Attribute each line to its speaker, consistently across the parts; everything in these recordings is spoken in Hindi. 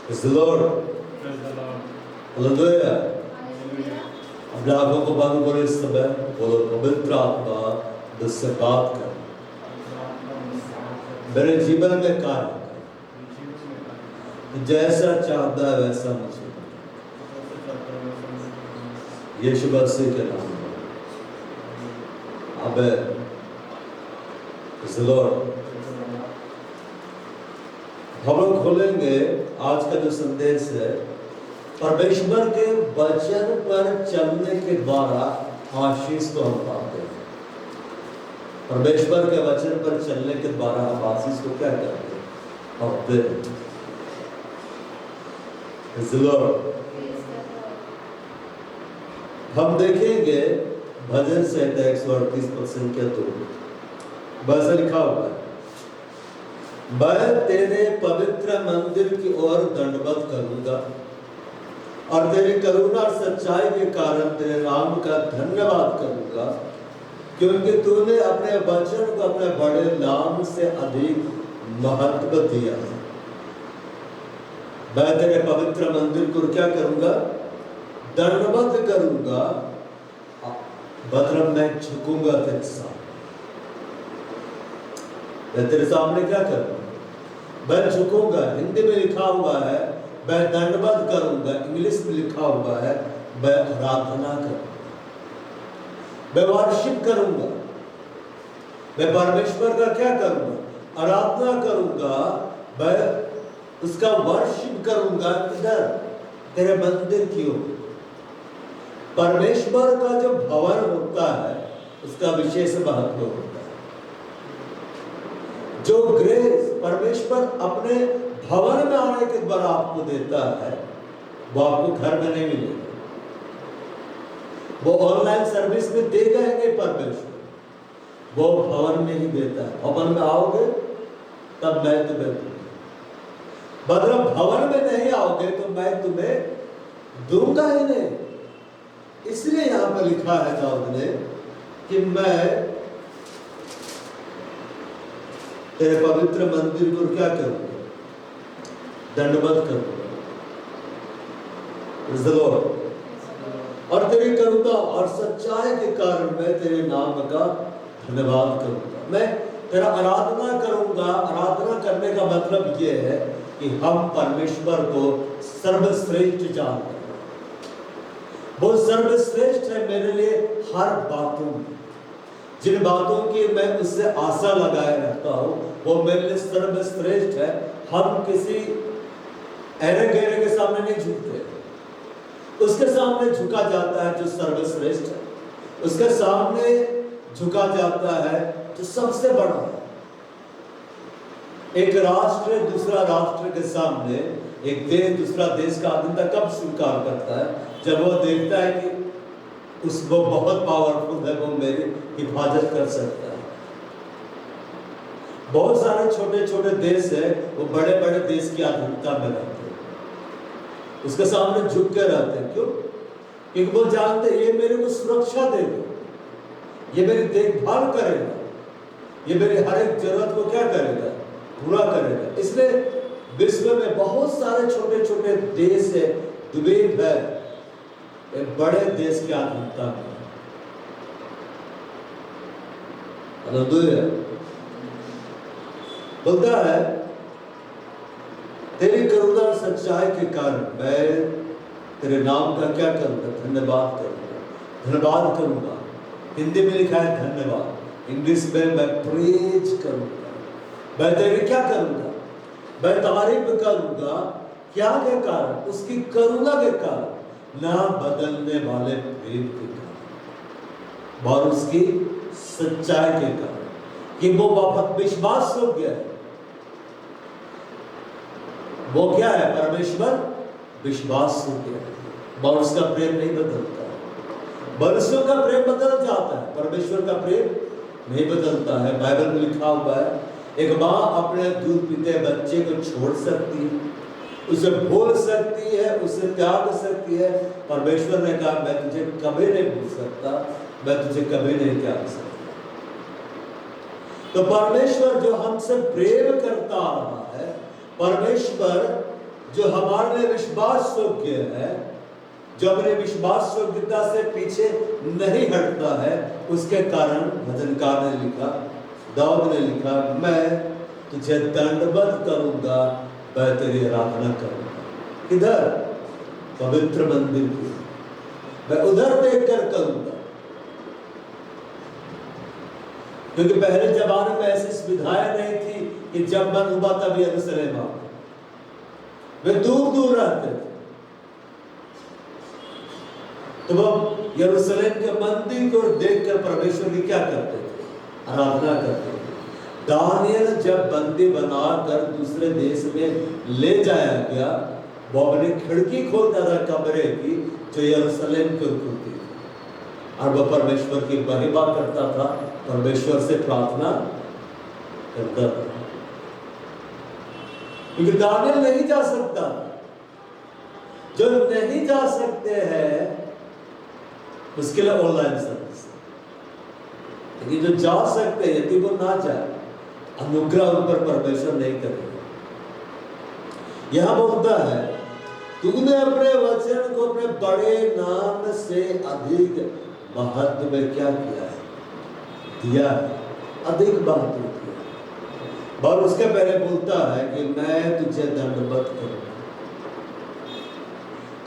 Speaker 1: Praise the Lord. हालेलुया। अपने आंखों को बंद करो इस समय, बोलो पवित्र आत्मा मुझसे बात कर, मेरे जीवन में कार्य कर, जैसा चाहता है वैसा मुझे, यीशु मसीह के नाम में आमीन। Praise the Lord. हम लोग खोलेंगे आज का जो संदेश है, परमेश्वर के वचन पर चलने के द्वारा आशीष को हम पाते हैं। परमेश्वर के वचन पर चलने के द्वारा हम आशीष को क्या करते हैं? पाते हैं। Praise the Lord. हम देखेंगे भजन संहिता 138% के तो बस लिखा हुआ है, मैं तेरे पवित्र मंदिर की ओर दंडवत करूंगा और तेरी करुणा और सच्चाई के कारण तेरे नाम का धन्यवाद करूंगा, क्योंकि तूने अपने वचन को अपने बड़े नाम से अधिक महत्व दिया। मैं तेरे पवित्र मंदिर को क्या करूंगा? दंडवत करूंगा, मतलब मैं झुकूंगा तेरे सामने। मैं तेरे सामने क्या करूंगा? मैं झुकूंगा। हिंदी में लिखा हुआ है मैं दंडवत करूंगा, इंग्लिश में लिखा हुआ है मैं आराधना करूंगा, मैं वर्शिप करूंगा। मैं परमेश्वर का क्या करूंगा? आराधना करूंगा, मैं उसका वर्शिप करूंगा। किधर? तेरे मंदिर की ओर। परमेश्वर का जो भवन होता है उसका विशेष महत्व होता है। जो ग्रेस परमेश्वर अपने भवन में आने के द्वारा आपको देता है, वो आपको घर में नहीं मिलेगा, वो ऑनलाइन सर्विस में देगा ही नहीं। परमेश्वर वो भवन में ही देता है। भवन में आओगे तब मैं तुम्हें दूंगा, मतलब भवन में नहीं आओगे तो मैं तुम्हें दूंगा ही नहीं। इसलिए यहां पर लिखा है दाऊद ने कि मैं तेरे पवित्र मंदिर को क्या करूंगा? दंडवत करूंगा। Praise the Lord. और तेरी करुणा और सच्चाई के कारण मैं तेरे नाम का धन्यवाद करूंगा। मैं तेरा आराधना करूंगा। आराधना करने का मतलब यह है कि हम परमेश्वर को सर्वश्रेष्ठ जानते हैं। वो सर्वश्रेष्ठ है मेरे लिए हर बातों में। जिन बातों की मैं उससे आशा लगाए रहता हूं वो मेरे लिए सर्वश्रेष्ठ है। हम किसी ऐरे गहरे के सामने नहीं झुकते, उसके सामने झुका जाता है जो सर्वश्रेष्ठ है, उसके सामने झुका जाता है जो सबसे बड़ा है। एक राष्ट्र दूसरा राष्ट्र के सामने, एक देश दूसरा देश का आदमी कब स्वीकार करता है? जब वो देखता है कि वो बहुत पावरफुल है, वो मेरी हिफाजत कर सकता है। बहुत सारे छोटे छोटे देश है, वो बड़े बड़े देश की अधीनता में रहते हैं, उसके सामने झुक के रहते हैं। क्यों? क्योंकि वो जानते हैं ये मेरे को सुरक्षा देगा, ये मेरी देखभाल करेगा, ये मेरी हर एक जरूरत को क्या करेगा? पूरा करेगा। इसलिए विश्व में बहुत सारे छोटे छोटे देश है, द्वीप है, एक बड़े देश की अधीनता में। बोलता है तेरी करुणा और सच्चाई के कारण मैं तेरे नाम का क्या करूंगा? धन्यवाद करूंगा, धन्यवाद करूंगा। हिंदी में लिखा है धन्यवाद, इंग्लिश में मैं प्रेज करूंगा। मैं तेरी क्या करूंगा? मैं तारीफ करूंगा। क्या के कारण? उसकी करुणा के कारण, ना बदलने वाले प्रेम के कारण और उसकी सच्चाई के कारण कि वो वापस विश्वास हो गया है। वो क्या है? परमेश्वर विश्वास हो गया है और उसका प्रेम नहीं बदलता है। मनुष्यों का प्रेम बदल जाता है, परमेश्वर का प्रेम नहीं बदलता है। बाइबल में लिखा हुआ है एक माँ अपने दूध पीते बच्चे को छोड़ सकती है, उसे भूल सकती है, उसे त्याग सकती है। परमेश्वर ने कहा मैं तुझे कभी नहीं भूल सकता, मैं तुझे कभी नहीं त्याग सकता। तो परमेश्वर जो हमसे प्रेम करता आ रहा है, परमेश्वर जो हमारे लिए विश्वास योग्य है, जो अपने विश्वास योग्यता से पीछे नहीं हटता है, उसके कारण भजनकार ने लिखा, दाऊद ने लिखा, मैं तुझे दंडवत करूंगा, मैं तेरी आराधना करूंगा। किधर? पवित्र मंदिर की, मैं उधर देखकर करूंगा। क्योंकि पहले जमाने में ऐसी सुविधाएं नहीं थी कि जब मन हुआ तब यरूशलेम आ गए, वे दूर दूर रहते थे। तो वो यरूशलेम के मंदिर को देखकर परमेश्वर की क्या करते थे? आराधना करते थे। दानियल जब बंदी बनाकर दूसरे देश में ले जाया गया, वो अपनी खिड़की खोलता था कमरे की जो यरूशलेम की ओर खुलती थी, और वो परमेश्वर की महिमा करता था, परमेश्वर से प्रार्थना करता था। क्योंकि दानियल नहीं जा सकता, जो नहीं जा सकते हैं उसके लिए ऑनलाइन सर्विस, लेकिन जो जा सकते हैं यदि वो ना जाए, अनुग्रह उन पर परमेश्वर नहीं करेगा। यहां बोलता है, तूने अपने वचन को अपने बड़े नाम से अधिक महत्व में क्या किया है? दिया है, अधिक महत्व दिया। और उसके पहले बोलता है कि मैं तुझे दंडवत करूंगा।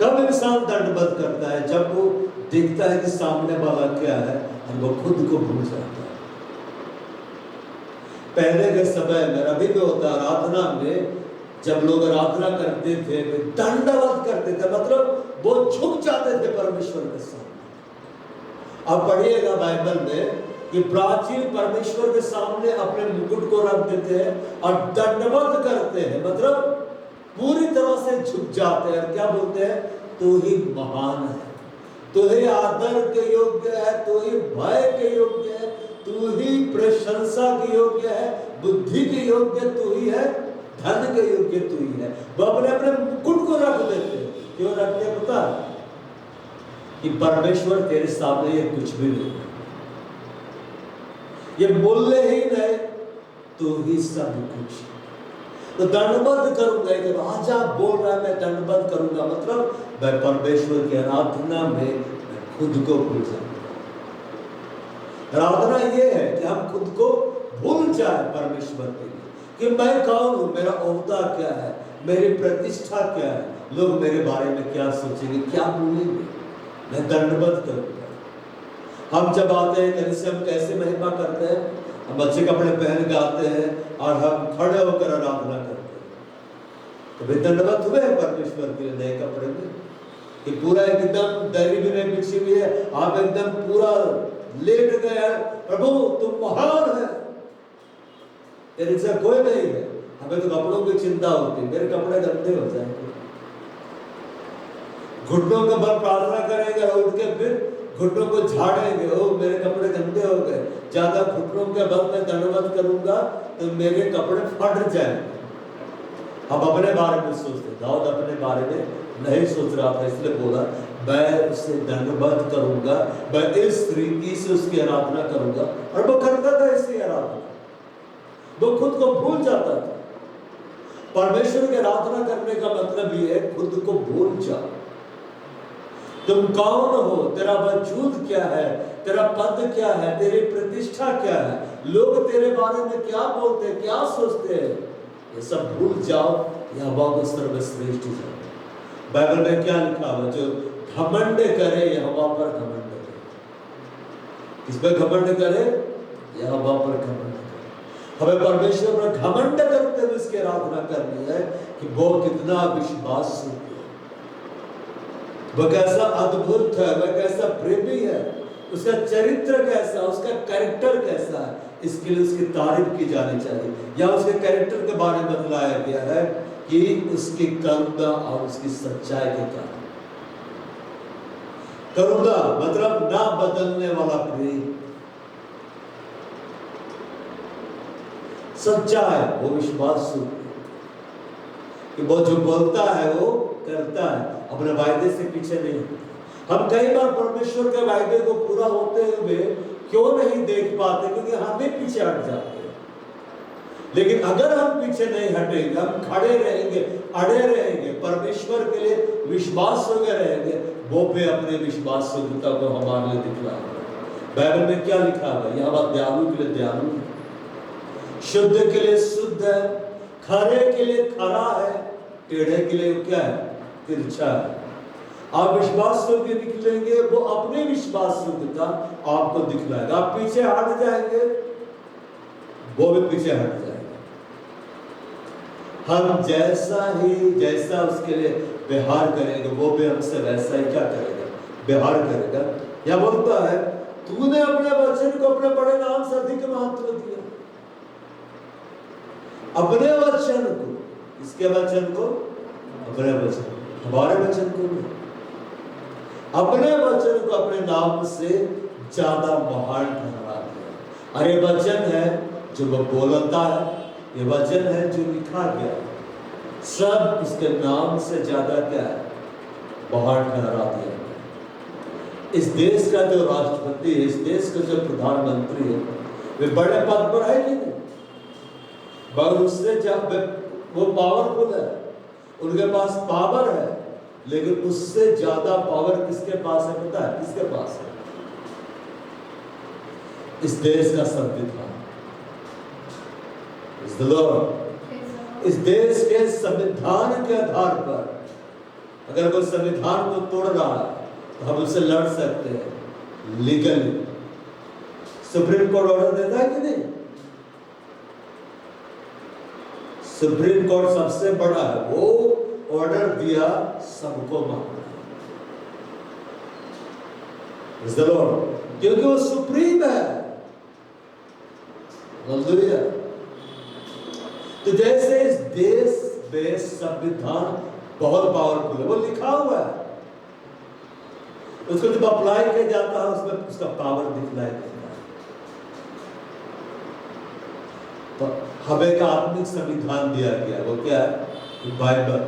Speaker 1: कब इंसान दंडवत करता है? जब वो देखता है कि सामने वाला क्या है और वो खुद को भूल जाता है। पहले के समय में, अभी भी होता, आराधना में जब लोग आराधना करते थे वे दंडवत करते थे, मतलब वो झुक जाते थे परमेश्वर के सामने। अब पढ़िएगा बाइबल में कि प्राचीन परमेश्वर के सामने अपने मुकुट को रख देते हैं और दंडवत करते हैं, मतलब पूरी तरह से झुक जाते हैं और क्या बोलते हैं? तू ही महान है, तू ही आदर के योग्य है, तू ही भय के योग्य है, तू ही प्रशंसा के योग्य है, बुद्धि के योग्य तू ही है, धन के योग्य तू ही है। वो अपने अपने मुकुट को रख देते हैं। क्यों रखते हैं पता? कि परमेश्वर तेरे सामने ये कुछ भी नहीं, ये बोलने ही नहीं, तू ही सब कुछ। तो दंडवत करूंगा, जब राजा बोल रहा है मैं दंडवत करूंगा, मतलब मैं परमेश्वर की आराधना में मैं खुद को भूल जाऊंगा। आराधना ये है कि हम खुद को भूल जाए परमेश्वर के लिए, कि मैं कौन हूं, मेरा ओहदा क्या है, मेरी प्रतिष्ठा क्या है, लोग मेरे बारे में क्या सोचेंगे, क्या बोलेंगे। मैं दंडवत करूंगा। हम जब आते हैं कलीसिया में कैसे महिमा करते हैं? हम अच्छे कपड़े पहन के आते हैं और हम खड़े होकर आराधना करते हैं। तो वे दंडवत हुए हैं परमेश्वर के लिए नए कपड़े में, कि पूरा एकदम दरी भी नहीं बिछी हुई है, आप एकदम पूरा लेट गए हैं, प्रभु तुम महान है, तेरे से कोई नहीं है। हमें तो कपड़ों की चिंता होती है, मेरे कपड़े गंदे हो जाएंगे। घुटनों के बल प्रार्थना करेंगे, उठ के फिर घुटनों को झाड़ेंगे, ओ मेरे कपड़े गंदे हो गए। ज्यादा घुटनों के बल में दंडवत करूंगा तो मेरे कपड़े फट जाएंगे। हम अपने बारे में सोचते, दाऊद अपने बारे में नहीं सोच रहा था, इसलिए बोला मैं उससे दंडवत करूंगा, मैं इस रीति से उसकी आराधना करूंगा। और वो करता था इसकी आराधना, वो खुद को भूल जाता था। परमेश्वर की आराधना करने का मतलब ये है खुद को भूल जाओ। तुम कौन हो, तेरा वजूद क्या है, तेरा पद क्या है, तेरी प्रतिष्ठा क्या है, लोग तेरे बारे में क्या बोलते हैं, क्या सोचते हैं, ये सब भूल जाओ। यहोवा को सर्वश्रेष्ठ जानो। बाइबल में क्या लिखा हुआ? जो घमंड करे यहोवा पर घमंड करे। किस पे घमंड करे? यहोवा पर घमंड करे। हमें परमेश्वर पर घमंड करते हुए इसकी आराधना करनी है कि वो कितना विश्वास, वह कैसा अद्भुत है, वह कैसा प्रेमी है, उसका चरित्र कैसा, उसका कैरेक्टर कैसा है, इसके लिए उसकी तारीफ की जानी चाहिए। या उसके कैरेक्टर के बारे में बताया गया है कि उसकी करुणा और उसकी सच्चाई के कारण। करुणा मतलब ना बदलने वाला प्रेम, सच्चाई वो विश्वास कि वो जो बोलता है वो करता है, अपने वायदे से पीछे नहीं। हम कई बार परमेश्वर के वायदे को पूरा होते हुए क्यों नहीं देख पाते? क्योंकि हम भी पीछे हट जाते हैं। लेकिन अगर हम पीछे नहीं हटेंगे, हम खड़े रहेंगे अड़े रहेंगे, परमेश्वर के लिए विश्वास योग्य रहेंगे, वो भी अपने विश्वास योग्यता को हमारे लिए दिखलाएंगे। बाइबल में क्या लिखा है? यहाँ बात दयालु के लिए दयालु है, शुद्ध के लिए शुद्ध है, खरे के लिए खरा है, टेढ़े के लिए क्या है? तिरछा है। आप विश्वास योग्य निकलेंगे, वो अपने विश्वास योग्यता आपको दिखलाएगा। आप पीछे हट जाएंगे, वो भी पीछे हट जाएंगे। हम जैसा उसके लिए व्यवहार करेंगे, वो भी हमसे वैसा ही क्या करेगा? व्यवहार करेगा। या बोलता है, तूने अपने वचन को अपने बड़े नाम से अधिक महत्व दिया। अपने वचन को, इसके वचन को, अपने वचन, हमारे वचन को नहीं, अपने वचन को अपने नाम से ज्यादा महान ठहरा दिया। अरे वचन है जो वो बोलता है, ये वचन है जो लिखा गया, सब इसके नाम से ज्यादा क्या है? महान ठहरा दिया। इस देश का जो राष्ट्रपति है, इस देश का जो प्रधानमंत्री है, वे बड़े पद पर है कि नहीं? मगर उससे जब वो पावरफुल है, उनके पास पावर है, लेकिन उससे ज्यादा पावर किसके पास है? पता है किसके पास है? इस देश का संविधान। इस देश के संविधान के आधार पर अगर कोई संविधान को तोड़ रहा है तो हम उससे लड़ सकते हैं लीगली। सुप्रीम कोर्ट ऑर्डर देता है कि नहीं? सुप्रीम कोर्ट सबसे बड़ा है, वो ऑर्डर दिया सबको मानना, क्योंकि वो सुप्रीम है। तो जैसे इस देश में संविधान बहुत पावरफुल है, वो लिखा हुआ है, उसको जब अप्लाई किया जाता है उसमें उसका पावर दिखलाई देता है। तो हमें एक आत्मिक संविधान दिया गया, वो क्या है? बाइबल।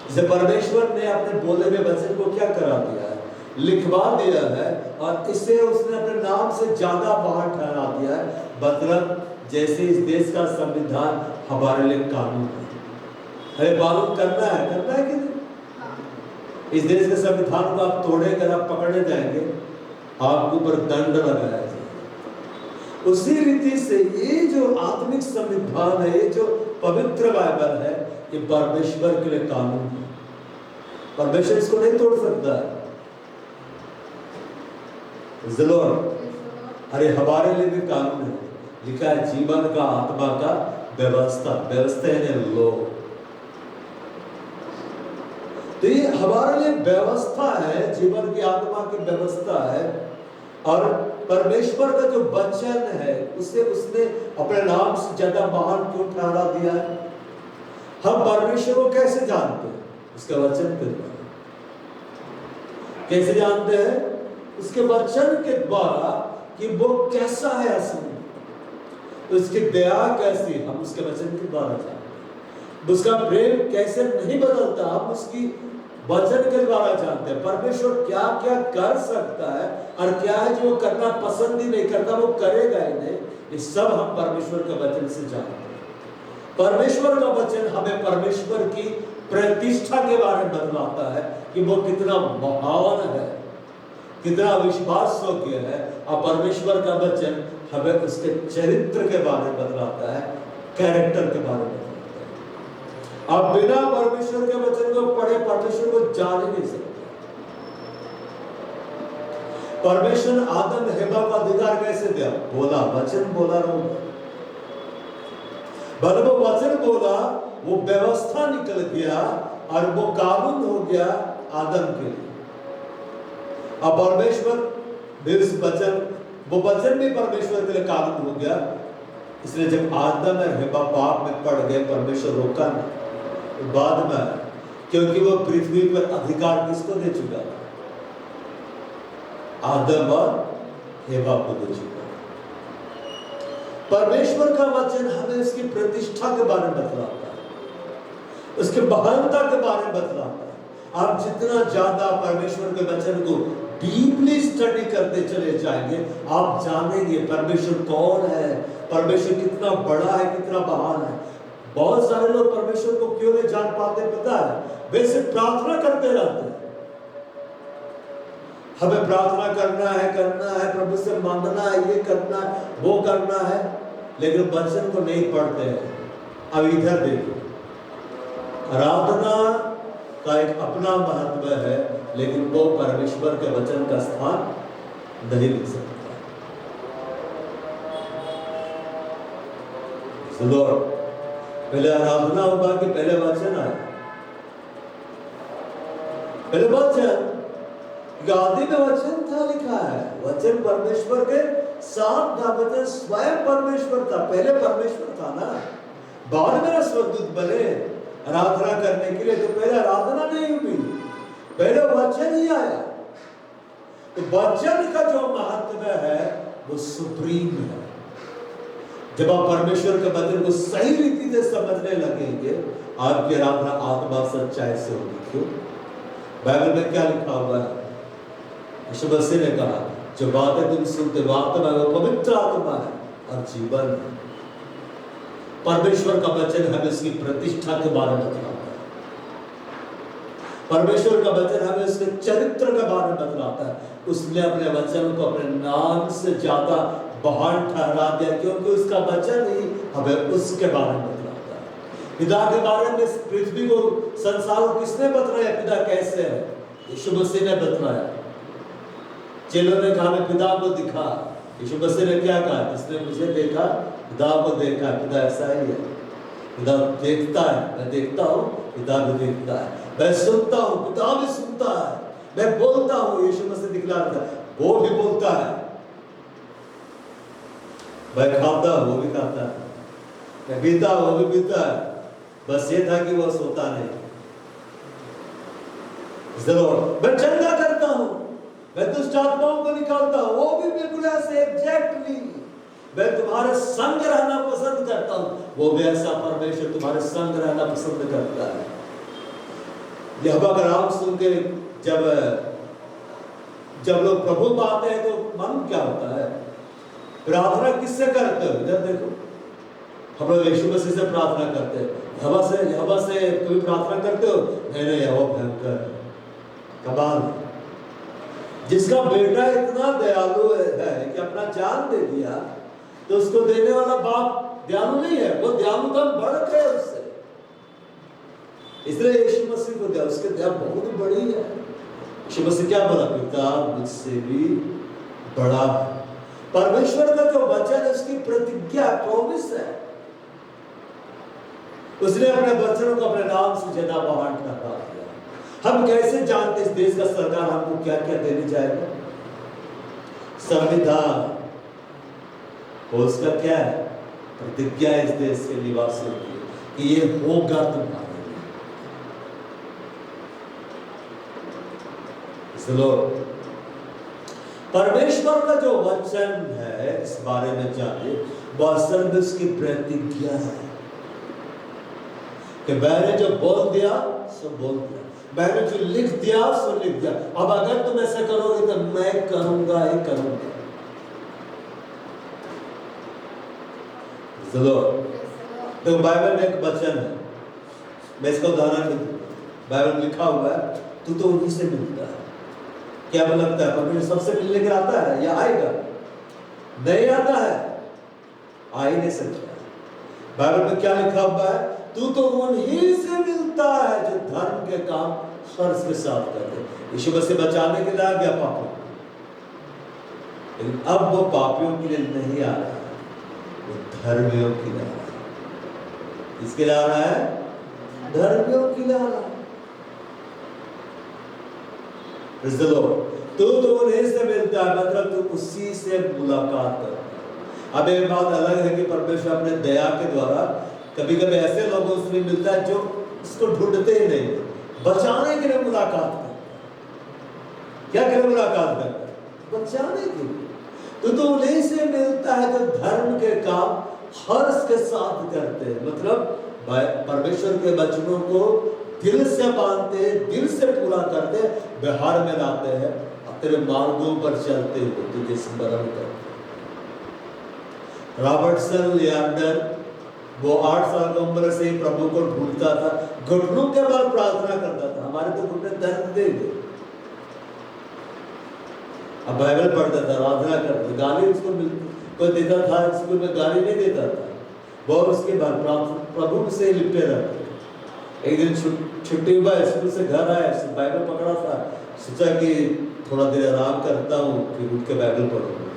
Speaker 1: जिसे परमेश्वर ने अपने बोले हुए वचन को क्या करा दिया है? लिखवा दिया है, और इसे उसने अपने नाम से ज्यादा बाहर ठहरा दिया है। मतलब जैसे इस देश का संविधान हमारे लिए कानून है, हमें पालन करना है कि नहीं? इस देश के संविधान को आप तोड़ेंगे, आप पकड़े जाएंगे, आपके ऊपर दंड लगाया जाएगा। उसी रीति से ये जो आत्मिक संविधान है, ये जो पवित्र बाइबल है, ये परमेश्वर के लिए कानून है। परमेश्वर इसको नहीं तोड़ सकता है। अरे हमारे लिए भी कानून है, लिखा है जीवन का, आत्मा का व्यवस्था है लो। तो ये हमारे लिए व्यवस्था है, जीवन की, आत्मा की व्यवस्था है। और परमेश्वर का जो वचन है, उसे उसने अपने नाम से ज्यादा महान क्यों ठहरा दिया है? हम परमेश्वर को कैसे जानते हैं? उसके वचन के द्वारा। कैसे जानते हैं? उसके वचन के द्वारा कि वो कैसा है असली, उसकी दया कैसी, हम उसके वचन के द्वारा जानते हैं। उसका प्रेम कैसे नहीं बदलता, हम उसकी वचन के द्वारा जानते हैं। परमेश्वर क्या क्या कर सकता है और क्या है जो करना पसंद ही नहीं करता, वो करेगा ही नहीं, ये सब हम परमेश्वर के वचन से जानते हैं। परमेश्वर का वचन हमें परमेश्वर की प्रतिष्ठा के बारे में बतलाता है कि वो कितना महान है, कितना विश्वास योग्य है। और परमेश्वर का वचन हमें उसके चरित्र के बारे में बतलाता है, कैरेक्टर के बारे में। आप बिना परमेश्वर के वचन को पढ़े परमेश्वर को जान ही नहीं सकते। परमेश्वर आदम हेबा का अधिकार कैसे दिया? बोला, वचन बोला, वो वचन बोला, वो व्यवस्था निकल गया और वो कानून हो गया आदम के लिए। अब परमेश्वर भी उस वचन, वो वचन भी परमेश्वर के लिए कानून हो गया। इसलिए जब आदम और हेबा पाप में पड़ गए, परमेश्वर रोका नहीं बाद में, क्योंकि वो पृथ्वी पर अधिकार किसको दे चुका? आदम और हेबा को दे चुका। परमेश्वर का वचन हमें उसकी प्रतिष्ठा के बारे में बतलाता है, उसके महानता के बारे में बतलाता है। आप जितना ज्यादा परमेश्वर के वचन को डीपली स्टडी करते चले जाएंगे, आप जानेंगे परमेश्वर कौन है, परमेश्वर कितना बड़ा है, कितना महान है। बहुत सारे लोग परमेश्वर को क्यों नहीं जान पाते पता है? वे सिर्फ प्रार्थना करते रहते हैं। हमें प्रार्थना करना है, प्रभु से मांगना है, ये करना है, वो करना है, लेकिन वचन को नहीं पढ़ते हैं। अब इधर देखो, आराधना का एक अपना महत्व है, लेकिन वो परमेश्वर के वचन का स्थान नहीं ले सकता। सुनो, पहले आराधना होगा कि पहले वचन आए? पहले वचन, आदि में वचन था, लिखा है वचन परमेश्वर के साथ था, वचन स्वयं परमेश्वर था। पहले परमेश्वर था ना, बाद में स्वर्गदूत बने आराधना करने के लिए। तो पहले आराधना नहीं हुई, पहले वचन ही आया। तो वचन का जो महत्व है वो सुप्रीम है। जब आप परमेश्वर के वचन को सही रीति से समझने लगेंगे, आपकी आराधना आत्मा सच्चाई से होगी। क्यों? बाइबल में क्या लिखा हुआ है? यीशु मसीह ने कहा, जो बातें तुम सुनते हो आत्मा है, वो पवित्र आत्मा है और जीवन है। परमेश्वर का वचन हमें उसकी प्रतिष्ठा के बारे में बताता है। परमेश्वर का वचन हमें उसके चरित्र के बारे में बतलाता है। उसने अपने वचन को अपने नाम से ज्यादा महान ठहरा दिया, क्योंकि उसका वचन ही हमें उसके बारे में बतलाता है। पिता के बारे में, इस पृथ्वी को, संसार को किसने बतलाया? पिता कैसे है? यीशु मसीह ने बतलाया। चेलों ने कहा, मैं पिता को दिखा। यीशु मसीह ने क्या कहा? जिसने मुझे देखा पिता को देखा। पिता ऐसा ही है, पिता देखता है, मैं देखता हूँ, पिता भी देखता है। मैं सुनता हूँ, पिता भी सुनता है। मैं बोलता हूँ, यीशु मसीह दिखलाता है, वो भी बोलता है। मैं खाता हूँ, वो भी खाता है। मैं पीता हूँ, वो भी पीता है। बस ये था कि वो सोता नहीं। मैं चंगा करता हूँ, मैं दुष्ट आत्माओं को निकालता हूँ, वो भी बिल्कुल ऐसे एग्जैक्टली। मैं तुम्हारे संग रहना पसंद करता हूँ, वो भी ऐसा परमेश्वर तुम्हारे संग रहना पसंद करता है। यह बकराम सुन के जब लोग प्रभु पाते हैं तो मन क्या होता है? प्रार्थना किससे करते हो? इधर देखो, हम लोग यीशु मसीह से प्रार्थना करते हैं। यहोवा से कोई प्रार्थना करते हो? नहीं, यहोवा भयंकर है, कमाल। जिसका बेटा इतना दयालु है कि अपना जान दे दिया, तो उसको देने वाला बाप दयालु नहीं है, वो दयालुता बढ़ गए उससे। इसलिए यीशु मसीह को दया, उसके दया बहुत बड़ी है। यीशु मसीह क्या बोला? पिता मुझसे भी बड़ा है। परमेश्वर का जो वचन है, उसकी प्रतिज्ञा, प्रॉमिस है। उसने अपने वचनों को अपने नाम से ज्यादा महान ठहरा दिया। हम कैसे जानते इस देश का सरकार हमको क्या क्या देने जाएगा? संविधान, उसका क्या है? प्रतिज्ञा इस देश के निवासियों की कि ये होगा तुम्हारे लिए। परमेश्वर का जो वचन है, इस बारे में जाने, वह असल में उसकी प्रतिज्ञा है कि मैंने जो बोल दिया सो बोल दिया, मैंने जो लिख दिया सो लिख दिया। अब अगर तुम ऐसा करोगे तो मैं करूंगा ही करूंगा। तो बाइबल में एक वचन है, मैं इसका उदाहरण दूं। बाइबल में लिखा हुआ है, तू तो उन्हीं से मिलता है। क्या लगता है परमेश्वर सबसे मिलने के आता है या आएगा? नहीं आता है, आ ही नहीं सकता। बाइबल में क्या लिखा हुआ है? तू तो उन्हीं से मिलता है जो धर्म के काम फर्ज के साथ करते। यीशु मसीह बचाने के लिए आ गया पापियों, लेकिन अब वो पापियों के लिए नहीं आ रहा है, वो धर्मियों के लिए आ रहा है। किसके लिए आ रहा है? धर्मियों के लिए आ रहा है। तो उन्हीं से मिलता है, मतलब तू उसी से मुलाकात करता है। अब एक बात अलग है कि परमेश्वर अपने दया के द्वारा कभी कभी ऐसे लोगों से मिलता है जो उसको ढूंढते ही नहीं, बचाने के लिए मुलाकात करता है। क्या करे मुलाकात करता है? बचाने के लिए। तो उन्हीं से मिलता है जो धर्म के काम हर्ष के साथ करते हैं, मतलब परमेश्वर के वचनों को दिल से मानते, दिल से पूरा करते, व्यवहार में लाते हैं, तेरे मार्गों पर चलते हुए तुझे स्मरण करते। रॉबर्टसन लियांडर वो 8 साल की उम्र से ही प्रभु को ढूंढता था, घुटनों के बल प्रार्थना करता था। हमारे तो घुटने दर्द देंगे। अब बाइबल पढ़ता था, आराधना करता, गाली उसको मिलती, कोई देता था स्कूल में, गाली नहीं देता था, वो उसके बाद प्रभु से लिपटे रहते। एक दिन छुट्टी हुआ, स्कूल से घर आया, बाइबल पकड़ा था, सोचा कि थोड़ा देर आराम करता हूँ, फिर उठ के बाइबल पढ़ूंगा।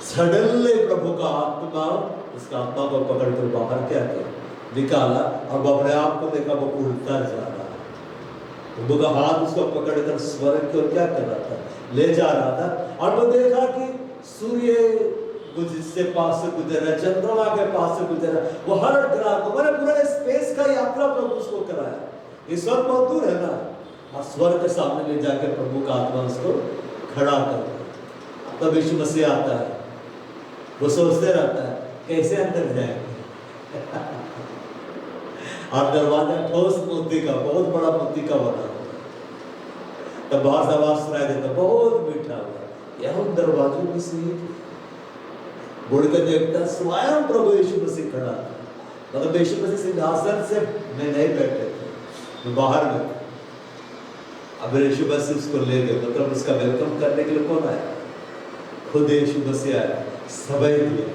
Speaker 1: सडनली प्रभु का आत्मा उसका आत्मा को पकड़कर बाहर क्या किया, निकाला, और वो अपने आप को देखा वो उड़ता जा रहा है। प्रभु का हाथ उसको पकड़कर स्वर्ग की ओर क्या कर रहा था, ले जा रहा था। और वो देखा कि सूर्य कुछ इससे पास से गुजर रहा है, चंद्रमा के पास से गुजर रहा है, वो हर ग्रह को, मैंने पूरा स्पेस का यात्रा प्रभु उसको कराया। ये स्वर्ग बहुत दूर है ना, और स्वर्ग के सामने ले जाकर प्रभु का आत्मा उसको खड़ा कर दिया। तब यीशु मसीह आता है, वो सोचते रहता है कैसे अंदर जाएंगे और दरवाजा ठोस मोती का, बहुत बड़ा मोती का बना हुआ। तब बाहर से आवाज सुनाई देता, बहुत मीठा हुआ, यह उन दरवाजों की सीट। मुड़ कर देखता, स्वयं प्रभु यीशु मसीह खड़ा था। मतलब यीशु मसीह सिंहासन से में नहीं बैठे थे, बाहर में। अब यीशु मसीह उसको ले गए, मतलब उसका वेलकम करने के लिए कौन आया, खुद यीशु मसीह आया, सबई दिया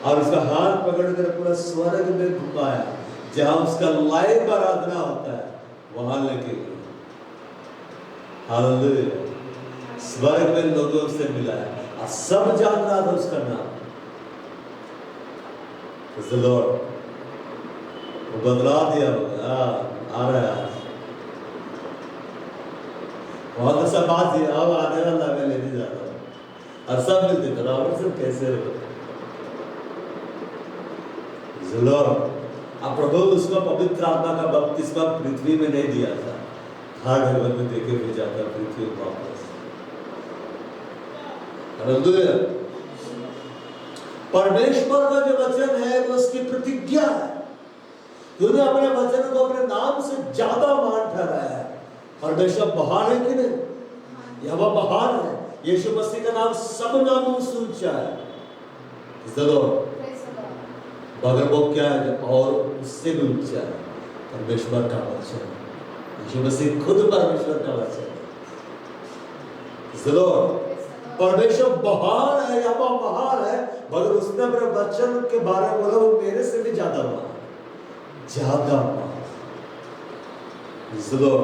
Speaker 1: और उसका हाथ पकड़कर पूरा स्वर्ग में घुमाया, जहां उसका लाइव आराधना होता है वहां लेके गए। हालेलुया। स्वर्ग में लोगों से मिलाया और सब जान रहा था उसका नाम। The Lord वो बदला दिया होगा, आ रहा है बहुत अच्छा बात है। अब आने वाला मैं लेने जा रहा हूँ और सब मिलते बराबर से कैसे हो। अब प्रभु उसको पवित्र आत्मा का बपतिस्मा पृथ्वी में नहीं दिया था, थर्ड हेवन में देके भी जाता पृथ्वी पर वापस। हालेलुया। परमेश्वर का जो वचन है वो उसकी प्रतिज्ञा है। तूने अपने वचन को अपने नाम से ज्यादा मान ठहराया है। परमेश्वर महान है कि नहीं? यहोवा महान है। यीशु मसीह का नाम सब नामों से ऊंचा है। जरूर मगर वो क्या है और उससे भी ऊंचा है, परमेश्वर का वचन। यीशु मसीह खुद परमेश्वर का वचन है। जरूर परमेश्वर महान है, यहोवा महान है, मगर उसने अपने वचन के बारे में बोला वो मेरे से भी ज्यादा महान, ज्यादा महान। जरूर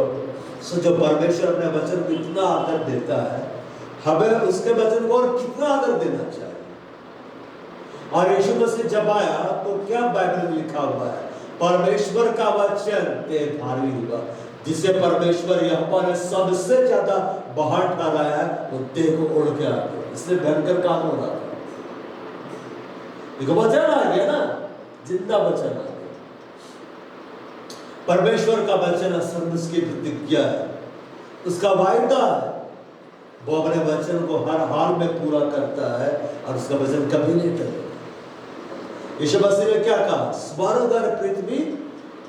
Speaker 1: सो जो परमेश्वर अपने वचन को इतना आदर देता है, हमें उसके वचन को और कितना आदर देना चाहिए। और यीशु मसीह जब आया तो क्या बाइबल में लिखा हुआ है, परमेश्वर का वचन ते भारी हुआ, जिसे परमेश्वर यहोवा ने सबसे ज्यादा बाहर ठहराया है, वो देह को उड़ के आ गया। इसलिए भयंकर काम हो रहा था। देखो वचन आ गया ना, जिंदा वचन आ गया। परमेश्वर का वचन असल में उसकी प्रतिज्ञा है, उसका वायदा है। वो अपने वचन को हर हाल में पूरा करता है और उसका वचन कभी नहीं टलेगा। यीशु मसीह ने क्या कहा, स्वर्ग और पृथ्वी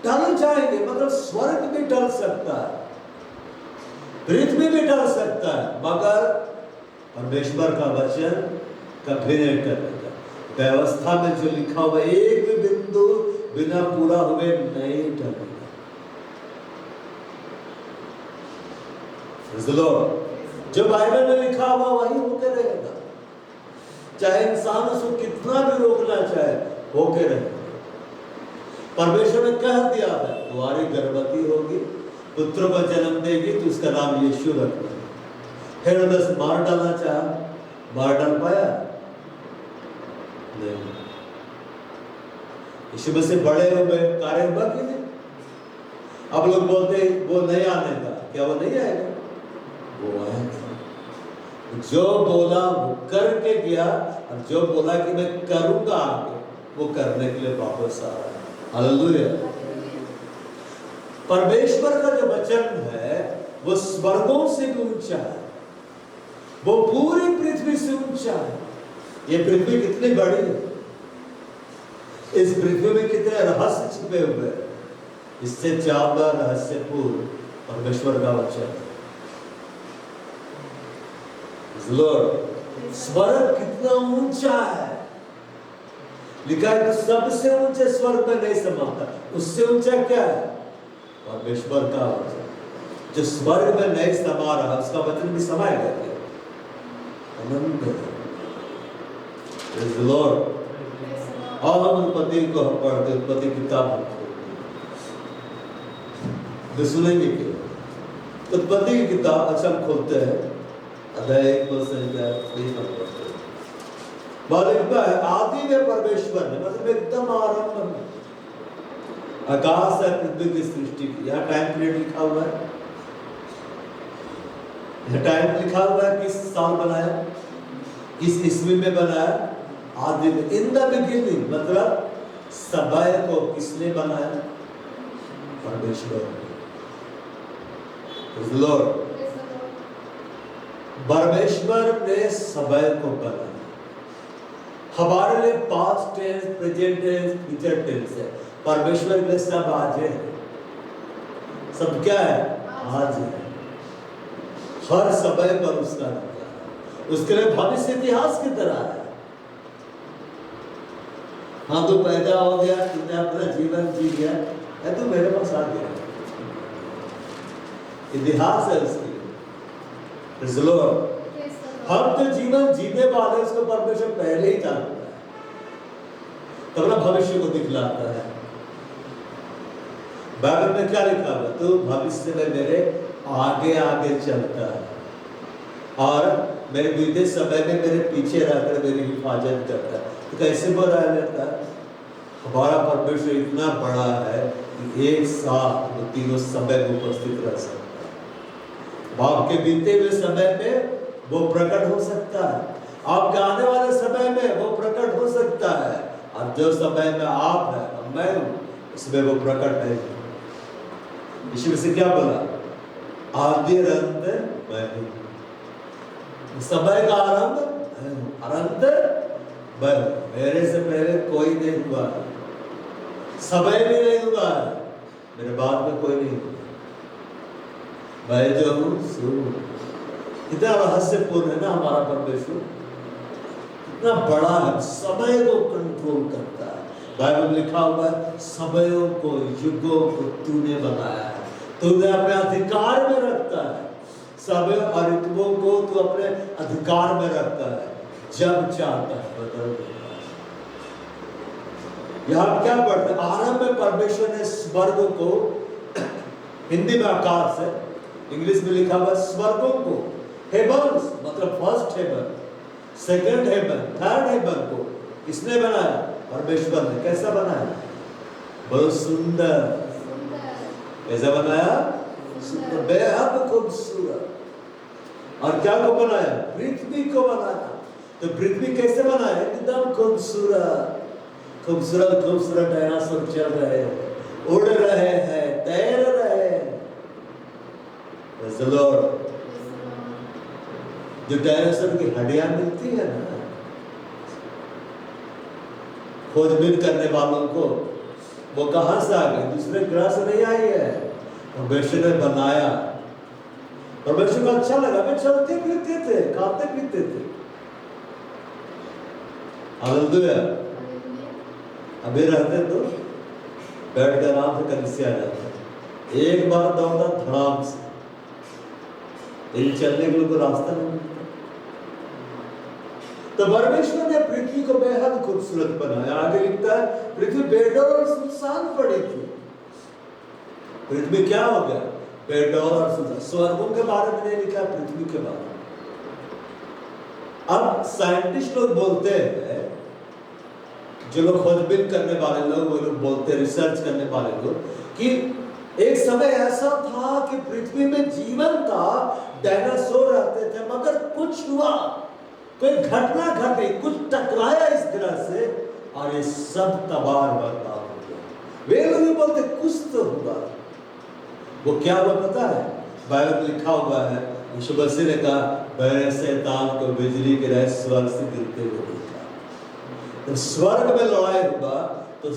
Speaker 1: टल जाएंगे, मतलब स्वर्ग भी टल सकता है, पृथ्वी भी टल सकता है, मगर परमेश्वर का वचन कभी नहीं टलेगा। व्यवस्था में जो लिखा हुआ एक भी बिंदु बिना पूरा हुए नहीं टलेगा। जो बाइबल में लिखा हुआ वही होके रहेगा, चाहे इंसान उसको कितना भी रोकना चाहे, होके रहेगा। परमेश्वर ने कह दिया है तुम्हारी गर्भवती होगी, पुत्र को जन्म देगी, तो उसका नाम यीशु रखना। हेरोदेस मार डालना चाहा, मार डाल पाया नहीं। यीशु मसीह बड़े हुए कार्य हुआ कि नहीं? अब लोग बोलते वो नहीं आने का, क्या वो नहीं आएगा? वो आएगा। जो बोला वो करके गया, और जो बोला कि मैं करूंगा आगे, वो करने के लिए वापस आ रहा है। हालेलुया। परमेश्वर का जो वचन है वो स्वर्गों से भी ऊंचा है, वो पूरी पृथ्वी से ऊंचा है। ये पृथ्वी कितनी बड़ी है, इस पृथ्वी में कितने रहस्य छिपे हुए हैं, इससे ज्यादा रहस्यपूर्ण परमेश्वर का वचन है। स्वर्ग कितना ऊंचा है, लिखा है तो सबसे ऊंचे स्वर्ग में नहीं समाता। उससे ऊंचा क्या है? परमेश्वर का वचन। जो स्वर्ग में नहीं समा रहा उसका वचन भी समाएगा क्या? आनंद है। Praise the Lord। और हम उत्पत्ति को हम पढ़ते, उत्पत्ति किताब तो सुनेंगे क्या? उत्पत्ति की किताब अच्छा हम खोलते हैं, अध्याय 1 लिखता है आदि में परमेश्वर ने, मतलब एकदम आरंभ में आकाश है पृथ्वी की सृष्टि की। यहाँ टाइम पीरियड लिखा हुआ है, यहाँ टाइम लिखा हुआ है किस साल बनाया, किस ईस्वी में बनाया। आदि में, इन द बिगिनिंग, मतलब समय को किसने बनाया? परमेश्वर। परमेश्वर ने समय को बनाया। हमारे लिए past tense, present tense, future tense है। परमेश्वर के लिए सब आज है। सब क्या है? आज है। हर समय पर उसका नाम है। उसके लिए भविष्य इतिहास की तरह है। हाँ, तू पैदा हो गया, तूने अपना जीवन जी गया, है तो मेरे पास आ गया। इतिहास है उसकी। हम तो जीवन जीने वाले उसको परमेश्वर पहले ही जानता है, तो अपना भविष्य को दिखलाता है। बाइबल में क्या लिखा हुआ? तो भविष्य में मेरे आगे आगे चलता है और मेरे बीते समय में मेरे पीछे रहकर मेरी हिफाजत करता है। तो कैसे बोला जाता है? हमारा परमेश्वर इतना बड़ा है कि एक साथ वो तीनों समय में उपस्थित रह सकता है। बाप के बीते हुए समय में वो प्रकट हो सकता है, आपके आने वाले समय में वो प्रकट हो सकता है, और जो समय में आप है और मैं हूं उसमें वो प्रकट है। यीशु मसीह क्या बोला? आदि और अंत मैं हूं। समय का आरंभ मैं हूं और अंत मैं हूं। मेरे से पहले कोई नहीं हुआ, समय भी नहीं हुआ, मेरे बाद में कोई नहीं हुआ। मैं जो हूं सो। इतना रहस्यपूर्ण है ना हमारा परमेश्वर, इतना बड़ा है, समय को कंट्रोल करता है। बाइबल में लिखा हुआ है समयों को, युगों को तूने बनाया है, तूने अपने अधिकार में रखता है। समय और ऋतुओं को तू अपने अधिकार में रखता है, जब चाहता है बदल देता है। यहाँ क्या पढ़ते? आरंभ में परमेश्वर ने स्वर्ग को, हिंदी में आकाश है, इंग्लिश में लिखा हुआ स्वर्गों को, हेवंस मतलब first heaven, second heaven, third heaven को किसने बनाया? परमेश्वर ने। कैसा बनाया? बहुत सुंदर। कैसा बनाया? सुंदर, बेहद खूबसूरत। और क्या को बनाया? पृथ्वी को बनाया। तो पृथ्वी कैसे बनाया? एकदम खूबसूरत, खूबसूरत खूबसूरत डायनासोर चल रहे हैं, उड़ रहे हैं, तैर रहे हैं। जो डायनासोर की हड्डियां मिलती है ना, खोजबीन करने वालों को, वो कहां से आ गई? दूसरे ग्रह से नहीं आई है, परमेश्वर ने बनाया। परमेश्वर को अच्छा लगा, वे चलते फिरते थे, खाते पीते थे। हालेलुया। अभी रहते तो बैठ कर आराम से कलीसिया जाते, एक बार दौड़ा धड़ाम से, चलने के लिए कोई रास्ता नहीं मिलता। तो परमेश्वर ने पृथ्वी को बेहद खूबसूरत बनाया। आगे लिखता है पृथ्वी बेडौल और सुनसान पड़ी थी। पृथ्वी क्या हो गया? बेडौल और सुनसान। स्वर्गों के बारे में नहीं लिखा, पृथ्वी के बारे में। अब साइंटिस्ट लोग बोलते हैं, जो लोग खोजबीन करने वाले लोग, वो लोग बोलते हैं, रिसर्च करने वाले लोग, कि एक समय ऐसा था कि पृथ्वी में जीवन था, डायनासोर रहते थे, मगर कुछ हुआ, कोई घटना घटी, कुछ टकराया इस ग्रह से और ये सब तबाह बर्बाद हो गया। वे लोग बोलते कुछ तो हुआ। वो क्या हुआ पता है? बाइबल में लिखा हुआ है, यीशु मसीह ने कहा मैंने शैतान को बिजली की तरह स्वर्ग से गिरते हुए देखा। तो स्वर्ग में लड़ाई हुआ तो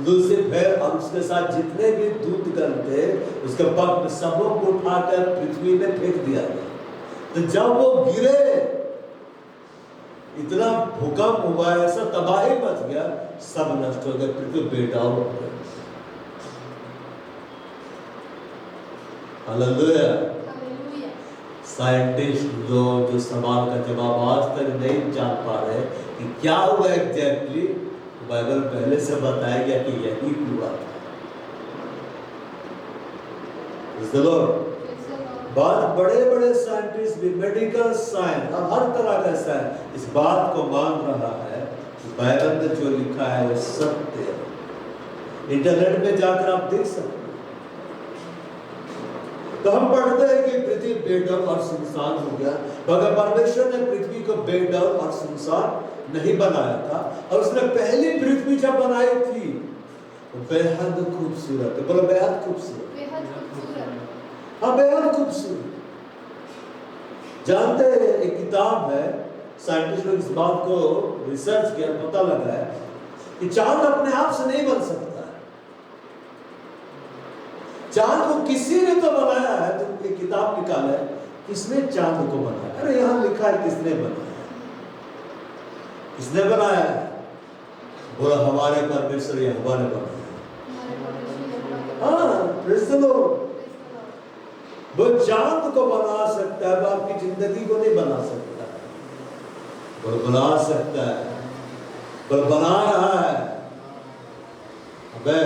Speaker 1: लूसीफर और उसके साथ जितने भी दूतगण थे, उसके पग में सबों को उठाकर पृथ्वी में फेंक दिया गया। तो जब वो गिरे इतना भूकंप हुआ, ऐसा तबाही मच गया, सब नष्ट हो गए, पृथ्वी बेटाव हो गए। हालेलुया। साइंटिस्ट लोग जो सवाल का जवाब आज तक नहीं जान पा रहे कि क्या हुआ एग्जैक्टली, बाइबल पहले से बताया गया कि यही हुआ था। बहुत बड़े बड़े साइंटिस्ट भी, मेडिकल साइंस और हर तरह का साइंस इस बात को मान रहा है कि बाइबल में जो लिखा है वो सत्य है। इंटरनेट में जाकर आप देख सकते हैं। तो हम पढ़ते हैं कि पृथ्वी बेडौल और सुनसान हो गया, मगर परमेश्वर ने पृथ्वी को बेडौल और सुनसान नहीं बनाया था, और उसने पहली पृथ्वी जब बनाई थी वो बेहद खूबसूरत है। बोलो बेहद खूबसूरत। हाँ, बेहद खूबसूरत। जानते हैं, एक किताब है, साइंटिस्ट लोग इस बात को रिसर्च किया, पता लगा है कि चांद अपने आप से नहीं बन सकता है। चांद को किसी ने तो बनाया है। तो एक किताब निकाला है, किसने चांद को बनाया? अरे यहां लिखा है किसने बनाया। किसने बनाया है? बोला हमारे परमेश्वर यहोवा ने बनाया। हाँ, प्रेज़ द लॉर्ड। वो चांद को बना सकता है, वो आपकी जिंदगी को नहीं बना सकता। वो बना सकता है, वो बना रहा है। अबे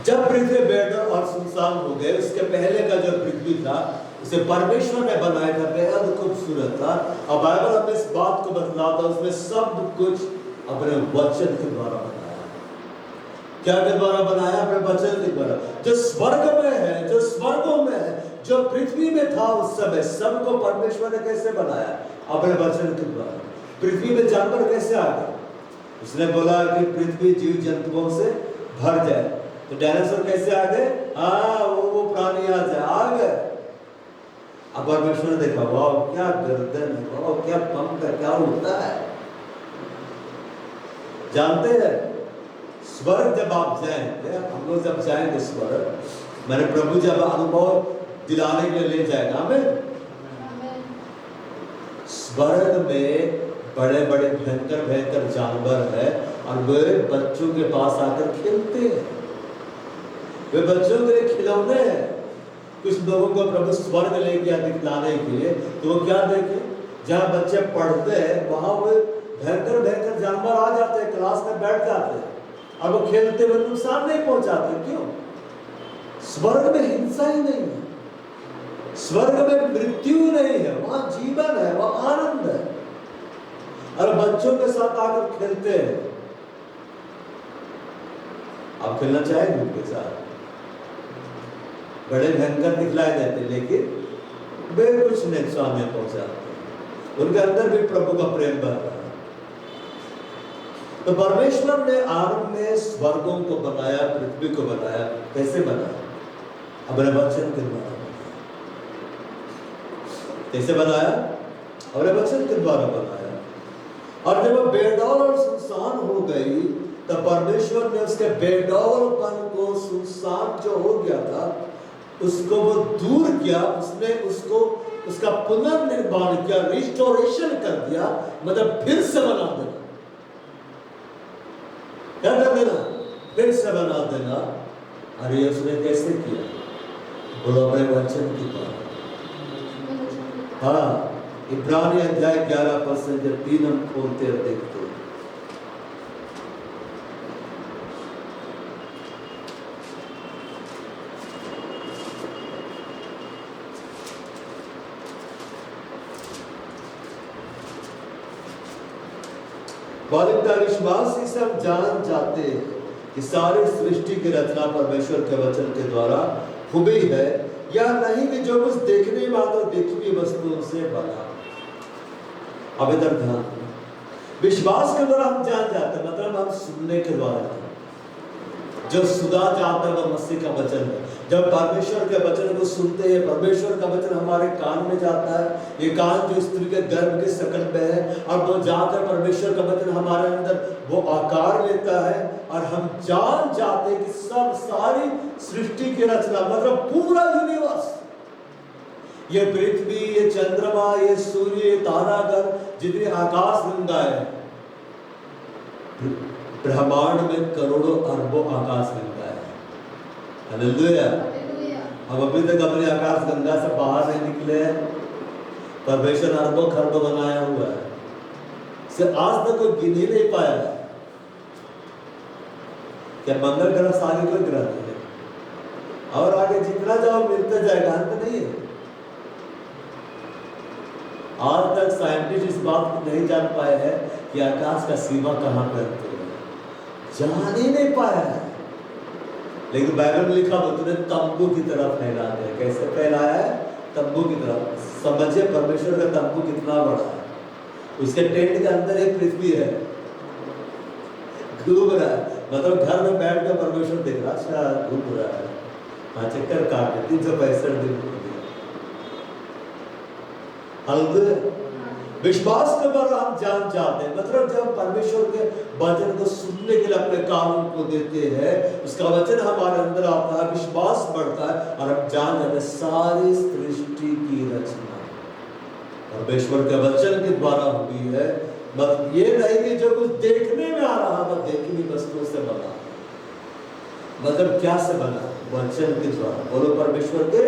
Speaker 1: जब पृथ्वी बेडौल और सुनसान हो गए, उसके पहले का जो पृथ्वी था उसे परमेश्वर ने बनाया था, बेहद खूबसूरत था। और बाइबल हमें इस बात को बतलाता, उसमें सब कुछ अपने वचन के द्वारा बनाया। क्या के द्वारा बनाया? अपने वचन के द्वारा। जो स्वर्ग में है, जो स्वर्गों में है, जो पृथ्वी में था उस समय, सबको परमेश्वर ने कैसे बनाया? अपने वचन के द्वारा। पृथ्वी में जानवर कैसे आ गए? उसने बोला कि पृथ्वी जीव जंतुओं से भर जाए। तो डायनासोर कैसे आ गए? हाँ, वो प्राणी आ गए। अब परमेश्वर ने देखा, वाह क्या गर्दन है, वाह क्या पंख है, क्या उड़ता है। जानते हैं, स्वर्ग जब आप जाएंगे, हम लोग जब जाएंगे स्वर्ग, मेरे प्रभु जब अनुभव दिलाने के लिए ले जाएगा हमें, स्वर्ग में बड़े बड़े भयंकर भयंकर जानवर है, और वे बच्चों के पास आकर खेलते हैं। वे बच्चों के लिए खिलौने हैं। कुछ लोगों को प्रभु स्वर्ग ले गया दिखलाने के लिए, तो वो क्या देखे? जहाँ बच्चे पढ़ते हैं वहां वो भयंकर भयंकर जानवर आ जाते हैं, क्लास में बैठ जाते हैं, और वो खेलते हुए नुकसान नहीं पहुंचाते। क्यों? स्वर्ग में हिंसा ही नहीं है, स्वर्ग में मृत्यु नहीं है, वहां जीवन है, वहां आनंद है, और बच्चों के साथ आकर खेलते हैं। आप खेलना चाहेंगे उनके साथ? बड़े भयंकर दिखलाई देते, लेकिन वे कुछ नुकसान नहीं पहुंचाते। उनके अंदर भी प्रभु का प्रेम बह रहा है। तो परमेश्वर ने आरंभ में स्वर्गों को बनाया, पृथ्वी को बनाया। कैसे बनाया? अपने वचन के द्वारा। कैसे बनाया? अपने वचन के द्वारा बनाया। और जब वो बेडौल और सुनसान हो गई, तब परमेश्वर ने उसके बेडौलपन को, सुनसान जो हो गया था, उसको वो दूर किया। उसने उसको उसका पुनर्निर्माण किया, रिस्टोरेशन कर दिया, मतलब फिर से बना देना। क्या कर देना? फिर से बना देना। अरे उसने कैसे किया? बोलो अपने वचन की बात। हाँ, इब्रानी अध्याय 11 से 3 हम खोलते और देखते हैं। का विश्वास से हम जान जाते हैं कि सारी सृष्टि की रचना परमेश्वर के वचन के द्वारा हुई है, या नहीं कि जो कुछ देखने में आता देखी हुई वस्तुओं से बना। अब इधर ध्यान, विश्वास के द्वारा हम जान जाते हैं, मतलब हम सुनने के द्वारा जो सुधा जाता है वह मसीह का वचन है। जब परमेश्वर के वचन को सुनते हैं, परमेश्वर का वचन हमारे कान में जाता है। ये कान जो स्त्री के गर्भ के शकल में है, और वो जाकर परमेश्वर का वचन हमारे अंदर वो आकार लेता है, और हम जान जाते हैं कि सब सारी सृष्टि की रचना, मतलब पूरा यूनिवर्स, ये पृथ्वी, ये चंद्रमा, ये सूर्य, ये तारागण, जितनी आकाश गंगा है, ब्रह्मांड में करोड़ों अरबों आकाश गंगा है। हालेलुया। हम अभी तक अपने आकाश गंगा से बाहर नहीं निकले हैं। परमेश्वर अरबों खरबों बनाया हुआ है, से आज तक कोई गिन ही नहीं पाया है। क्या मंगल ग्रह से आगे कोई ग्रह नहीं है, और आगे जितना जाओ मिलता जाएगा, अंत नहीं है। आज तक साइंटिस्ट इस बात को नहीं जान पाए हैं कि आकाश का सीमा कहां पर है, जान ही नहीं पाया है। लेकिन बाइबल में लिखा हुआ तूने तंबू की तरफ फैला दिया। कैसे फैलाया है? तंबू की तरफ। समझिए परमेश्वर का तंबू कितना बड़ा है। उसके टेंट के अंदर एक पृथ्वी है, घूम रहा है। मतलब घर में बैठ कर परमेश्वर देख रहा, अच्छा घूम रहा है, हाँ चक्कर काट 365 दिन। विश्वास के द्वारा हम जान जाते हैं। मतलब जब परमेश्वर के वचन को सुनने के लिए अपने कानों को देते हैं, उसका वचन हमारे अंदर आता है, विश्वास बढ़ता है और हम जान जाते हैं सारी सृष्टि की रचना परमेश्वर के वचन के द्वारा हुई है। मतलब ये नहीं कि जो कुछ देखने में आ रहा है देखनी वस्तुओं से बना, मतलब क्या से बना? वचन के द्वारा। बोलो परमेश्वर के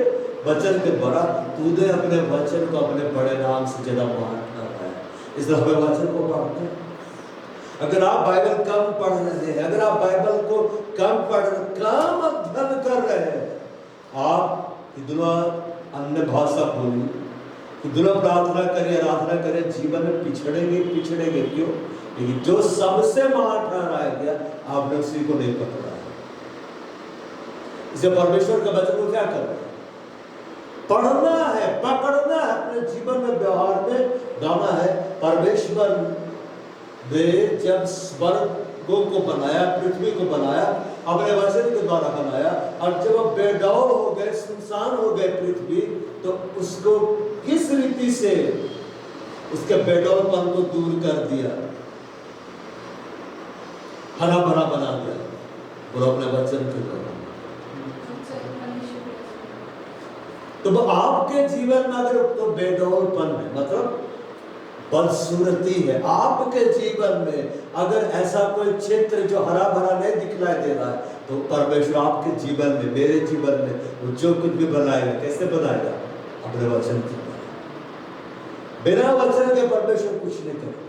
Speaker 1: वचन के द्वारा। तूने अपने वचन को अपने बड़े नाम से ज्यादा महान रखा है, इसलिए हमें वचन को पढ़ते हैं। अगर आप बाइबल कम पढ़ रहे हैं, अगर आप बाइबल को कम अध्ययन कर रहे हैं, आप दुनिया अन्य भाषा बोली, दुनिया प्रार्थना करें, आराधना करें, जीवन में पिछड़ेंगे। क्यों? लेकिन जो सबसे महान ठहराया गया आपने उसी को नहीं पकड़ा है। इसे परमेश्वर का वचन को क्या करना है? पढ़ना है, पकड़ना है, अपने जीवन में व्यवहार में लाना है। परमेश्वर ने जब स्वर्गों को बनाया, पृथ्वी को बनाया, अपने वचन के द्वारा बनाया, और जब वो बेडौल हो गए, सुनसान हो गए पृथ्वी, तो उसको किस रीति से उसके बेडौलपन को दूर कर दिया, हरा भरा बना दिया, और अपने वचन के द्वारा। तो आपके जीवन में अगर तो बेडौलपन है, मतलब बदसूरती है, आपके जीवन में अगर ऐसा कोई क्षेत्र जो हरा भरा नहीं दिखलाई दे रहा है, तो परमेश्वर आपके जीवन में, मेरे जीवन में वो जो कुछ भी बनाएगा, कैसे बनाएगा? अपने वचन के द्वारा। बिना वचन के परमेश्वर कुछ नहीं करेगा।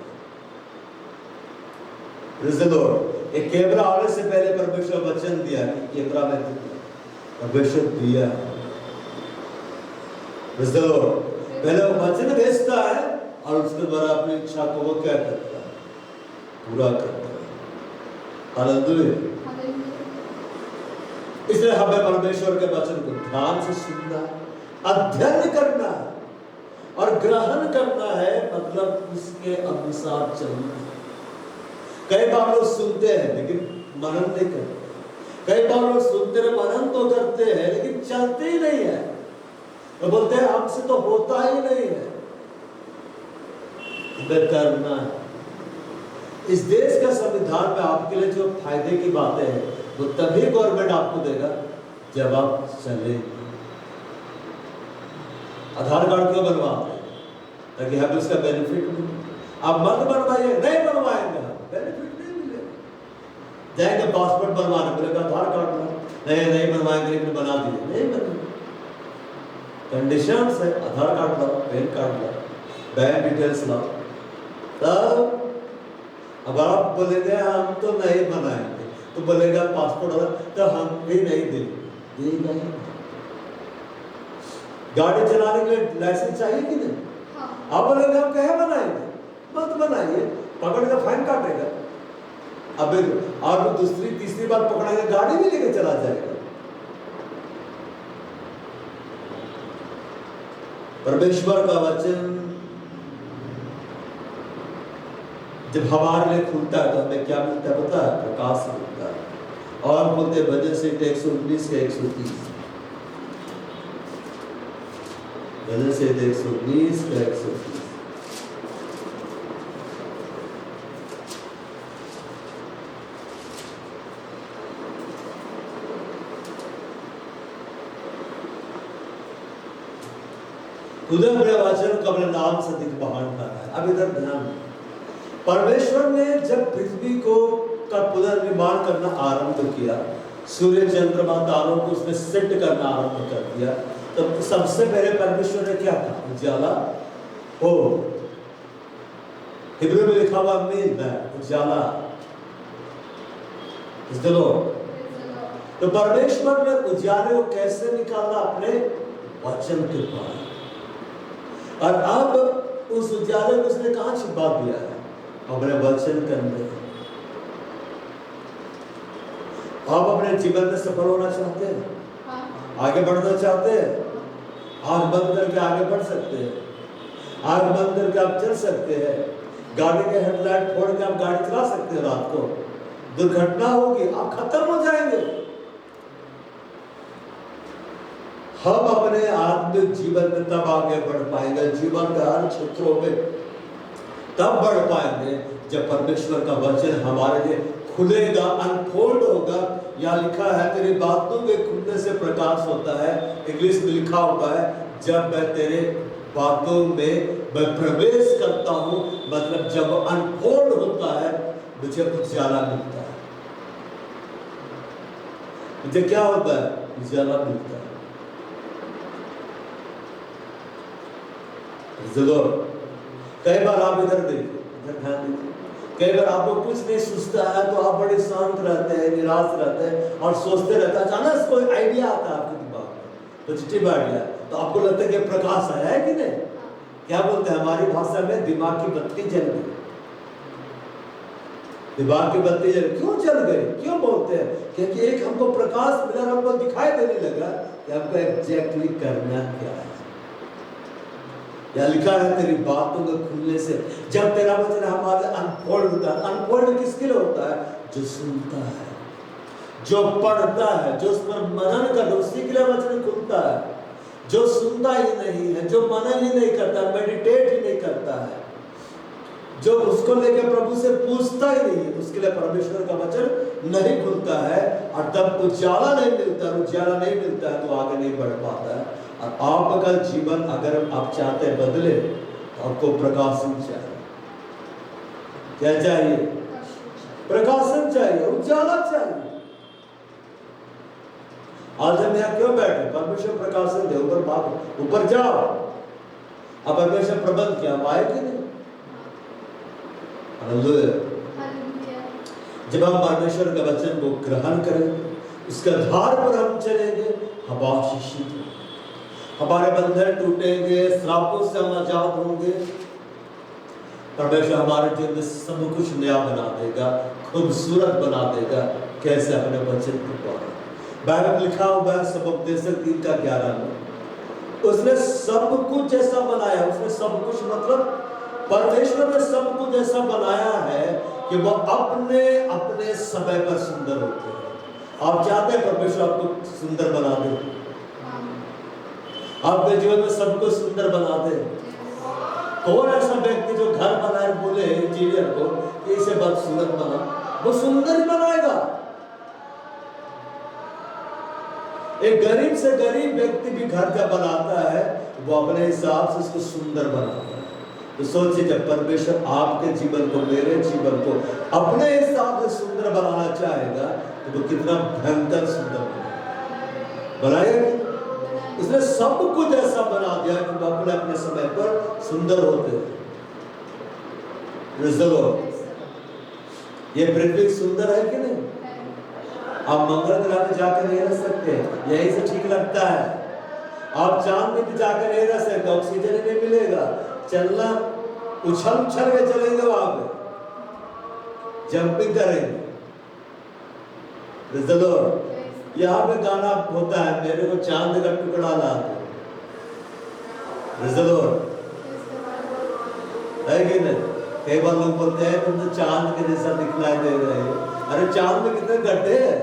Speaker 1: एक कैमरा आने से पहले परमेश्वर वचन दिया कि कैमरा में परमेश्वर दिया। पहले वो वचन भेजता है और उसके द्वारा अपनी इच्छा को वो क्या करता है? पूरा करता है। हालेलुया। इसलिए हमें परमेश्वर के वचन को ध्यान से सुनना, अध्ययन करना और ग्रहण करना है, मतलब उसके अनुसार चलना है। कई बार लोग सुनते हैं लेकिन मनन नहीं करते। कई बार लोग सुनते हैं, मनन तो करते हैं लेकिन चलते ही नहीं है। तो बोलते हैं हमसे तो होता ही नहीं है। करना है। इस देश का संविधान में आपके लिए जो फायदे की बातें हैं वो तभी गवर्नमेंट आपको देगा जब आप चले। आधार कार्ड क्यों बनवाते हैं? ताकि हमें उसका बेनिफिट मिले। आप मत बनवाइए, नहीं बनवाएंगे, बेनिफिट नहीं मिलेगा। जाएंगे पासपोर्ट बनवाने, बोलेगा आधार कार्ड ला, नहीं बनवाएंगे, लेकिन बना दिए, नहीं बनेगा। कंडीशंस है, आधार कार्ड लाओ, पैन कार्ड लाओ, बैंक डिटेल्स लाओ, तब अब आप बोलेंगे हम तो नहीं बनाएंगे, तो बोलेगा पासपोर्ट वाला तो हम भी नहीं देंगे। गाड़ी चलाने के लिए लाइसेंस चाहिए कि नहीं? हाँ। आप बोलेंगे हम कहे बनाएंगे, मत बनाइए, पकड़ के फाइन काटेगा। अब और दूसरी तीसरी बार पकड़ेंगे, गाड़ी भी लेके चला जाएगा। परमेश्वर का वचन जब हमारे लिए खुलता है तो हमें क्या मिलता है पता है? प्रकाश मिलता है। और बोलते भजन से 119 के 130, भजन से 119 के 130। खुदा अपने वचन को अपने नाम से दिखवान कर रहा है। अब इधर ध्यान दें, परमेश्वर ने जब पृथ्वी को का पुनर्निर्माण करना आरंभ किया, सूर्य चंद्रमा तारों को उसने सेट करना आरंभ कर दिया, तो सबसे पहले परमेश्वर ने क्या कहा? उजाला हो। हिब्रू में लिखा हुआ मीन है उजाला। तो परमेश्वर ने उजाले को कैसे निकाला? अपने वचन के द्वारा। और अब उस उजाले को उसने कहां छिपा दिया है? अपने वचन के अंदर। आप अपने जीवन में सफल होना चाहते हैं? आगे बढ़ना चाहते हैं? आंख बंद करके आगे बढ़ सकते हैं, आंख बंद करके आप चल सकते हैं, गाड़ी के हेडलाइट फोड़ के आप गाड़ी चला सकते हैं। रात को दुर्घटना होगी, आप खत्म हो जाएंगे। हम अपने आत्मिक जीवन में तब आगे बढ़ पाएंगे, जीवन के हर क्षेत्रों में तब बढ़ पाएंगे जब परमेश्वर का वचन हमारे लिए खुलेगा, अनफोल्ड होगा। यहाँ लिखा है तेरी बातों के खुलने से प्रकाश होता है। इंग्लिश में लिखा होता है जब मैं तेरे बातों में मैं प्रवेश करता हूँ, मतलब जब अनफोल्ड होता है मुझे उजाला मिलता है। मुझे क्या होता है? उजाला मिलता है। जरूर कई बार आप इधर देखिए, इधर ध्यान दीजिए, कई बार आपको कुछ नहीं सूझता है तो आप बड़े शांत रहते हैं, निराश रहते हैं और सोचते रहते हैं। अचानक कोई आइडिया आता है आपके दिमाग में, पॉजिटिव आइडिया, तो आपको लगता है कि प्रकाश आया है कि नहीं? क्या बोलते हैं हमारी भाषा में? दिमाग की बत्ती जल गई। दिमाग की बत्ती जल, क्यों जल गई? क्यों बोलते हैं? क्योंकि एक हमको प्रकाश मिला, हमको दिखाई देने लगा कि हमको एग्जैक्टली करना क्या है। या लिखा है तेरी बातों के खुलने से, जब तेरा वचन हमारे अनफोल्ड होता है। अनफोल्ड किसके लिए होता है? जो सुनता है, जो पढ़ता है, जो उस पर मनन करता है, उसी के लिए वचन खुलता है। जो सुनता ही नहीं है, जो मनन ही नहीं करता, मेडिटेट ही नहीं करता है, जो उसको लेकर प्रभु से पूछता ही नहीं है, उसके लिए परमेश्वर का वचन नहीं खुलता है। और तब उजाला नहीं मिलता, उजाला नहीं मिलता है तो आगे नहीं बढ़ पाता है। और आपका जीवन अगर आप चाहते हैं बदले तो आपको प्रकाशन चाहिए। क्या चाहिए? प्रकाशन चाहिए, उजाला चाहिए। आज हम यहाँ क्यों बैठे? परमेश्वर प्रकाशन दे, ऊपर भागो, ऊपर जाओ। अब परमेश्वर प्रबंध किया, हम आए कि नहीं? जब हम परमेश्वर के वचन को ग्रहण करें, उसके आधार पर हम चलेंगे, हम आशीषित होंगे, हमारे बंधन टूटेंगे, श्रापों से हम आजाद होंगे। परमेश्वर हमारे जीवन में सब कुछ नया बना देगा, खूबसूरत बना देगा। कैसे? अपने वचन के द्वारा। बाइबल में लिखा हुआ है सब उपदेशक 3:11 में, उसने सब कुछ ऐसा बनाया। उसने सब कुछ मतलब परमेश्वर ने सब कुछ ऐसा बनाया है कि वो अपने अपने समय पर सुंदर होते हैं। आप चाहते हैं परमेश्वर आपको सुंदर बना दे? आपके जीवन में सब कुछ सुंदर बना दे? कौन ऐसा व्यक्ति जो घर बनाए बोले इंजीनियर को कि इसे बदसूरत बना? वो सुंदर ही बनाएगा। एक गरीब से गरीब व्यक्ति भी घर का बनाता है, वो अपने हिसाब से उसको सुंदर बनाता है। तो सोचिए जब परमेश्वर आपके जीवन को, मेरे जीवन को अपने हिसाब से सुंदर बनाना चाहेगा तो वो कितना भयंकर सुंदर बनाएगा। उसने सब कुछ ऐसा बना दिया कि वो अपने अपने समय पर सुंदर होते हैं। ये पृथ्वी सुंदर है कि नहीं? आप मंगल ग्रह पे जाकर नहीं रह सकते, यही से ठीक लगता है। आप चांद में भी जाकर नहीं रह सकते, ऑक्सीजन ही नहीं मिलेगा। चलना उछल उछल के चलेंगे, वहां पे जंपिंग करेंगे। यहाँ पे गाना होता है, मेरे को चांद का टुकड़ा ला दो, है कि नहीं? कई बार लोग बोलते हैं तुम तो चांद के जैसा दिखलाई दे रहे हो। अरे चांद में कितने गड्ढे हैं।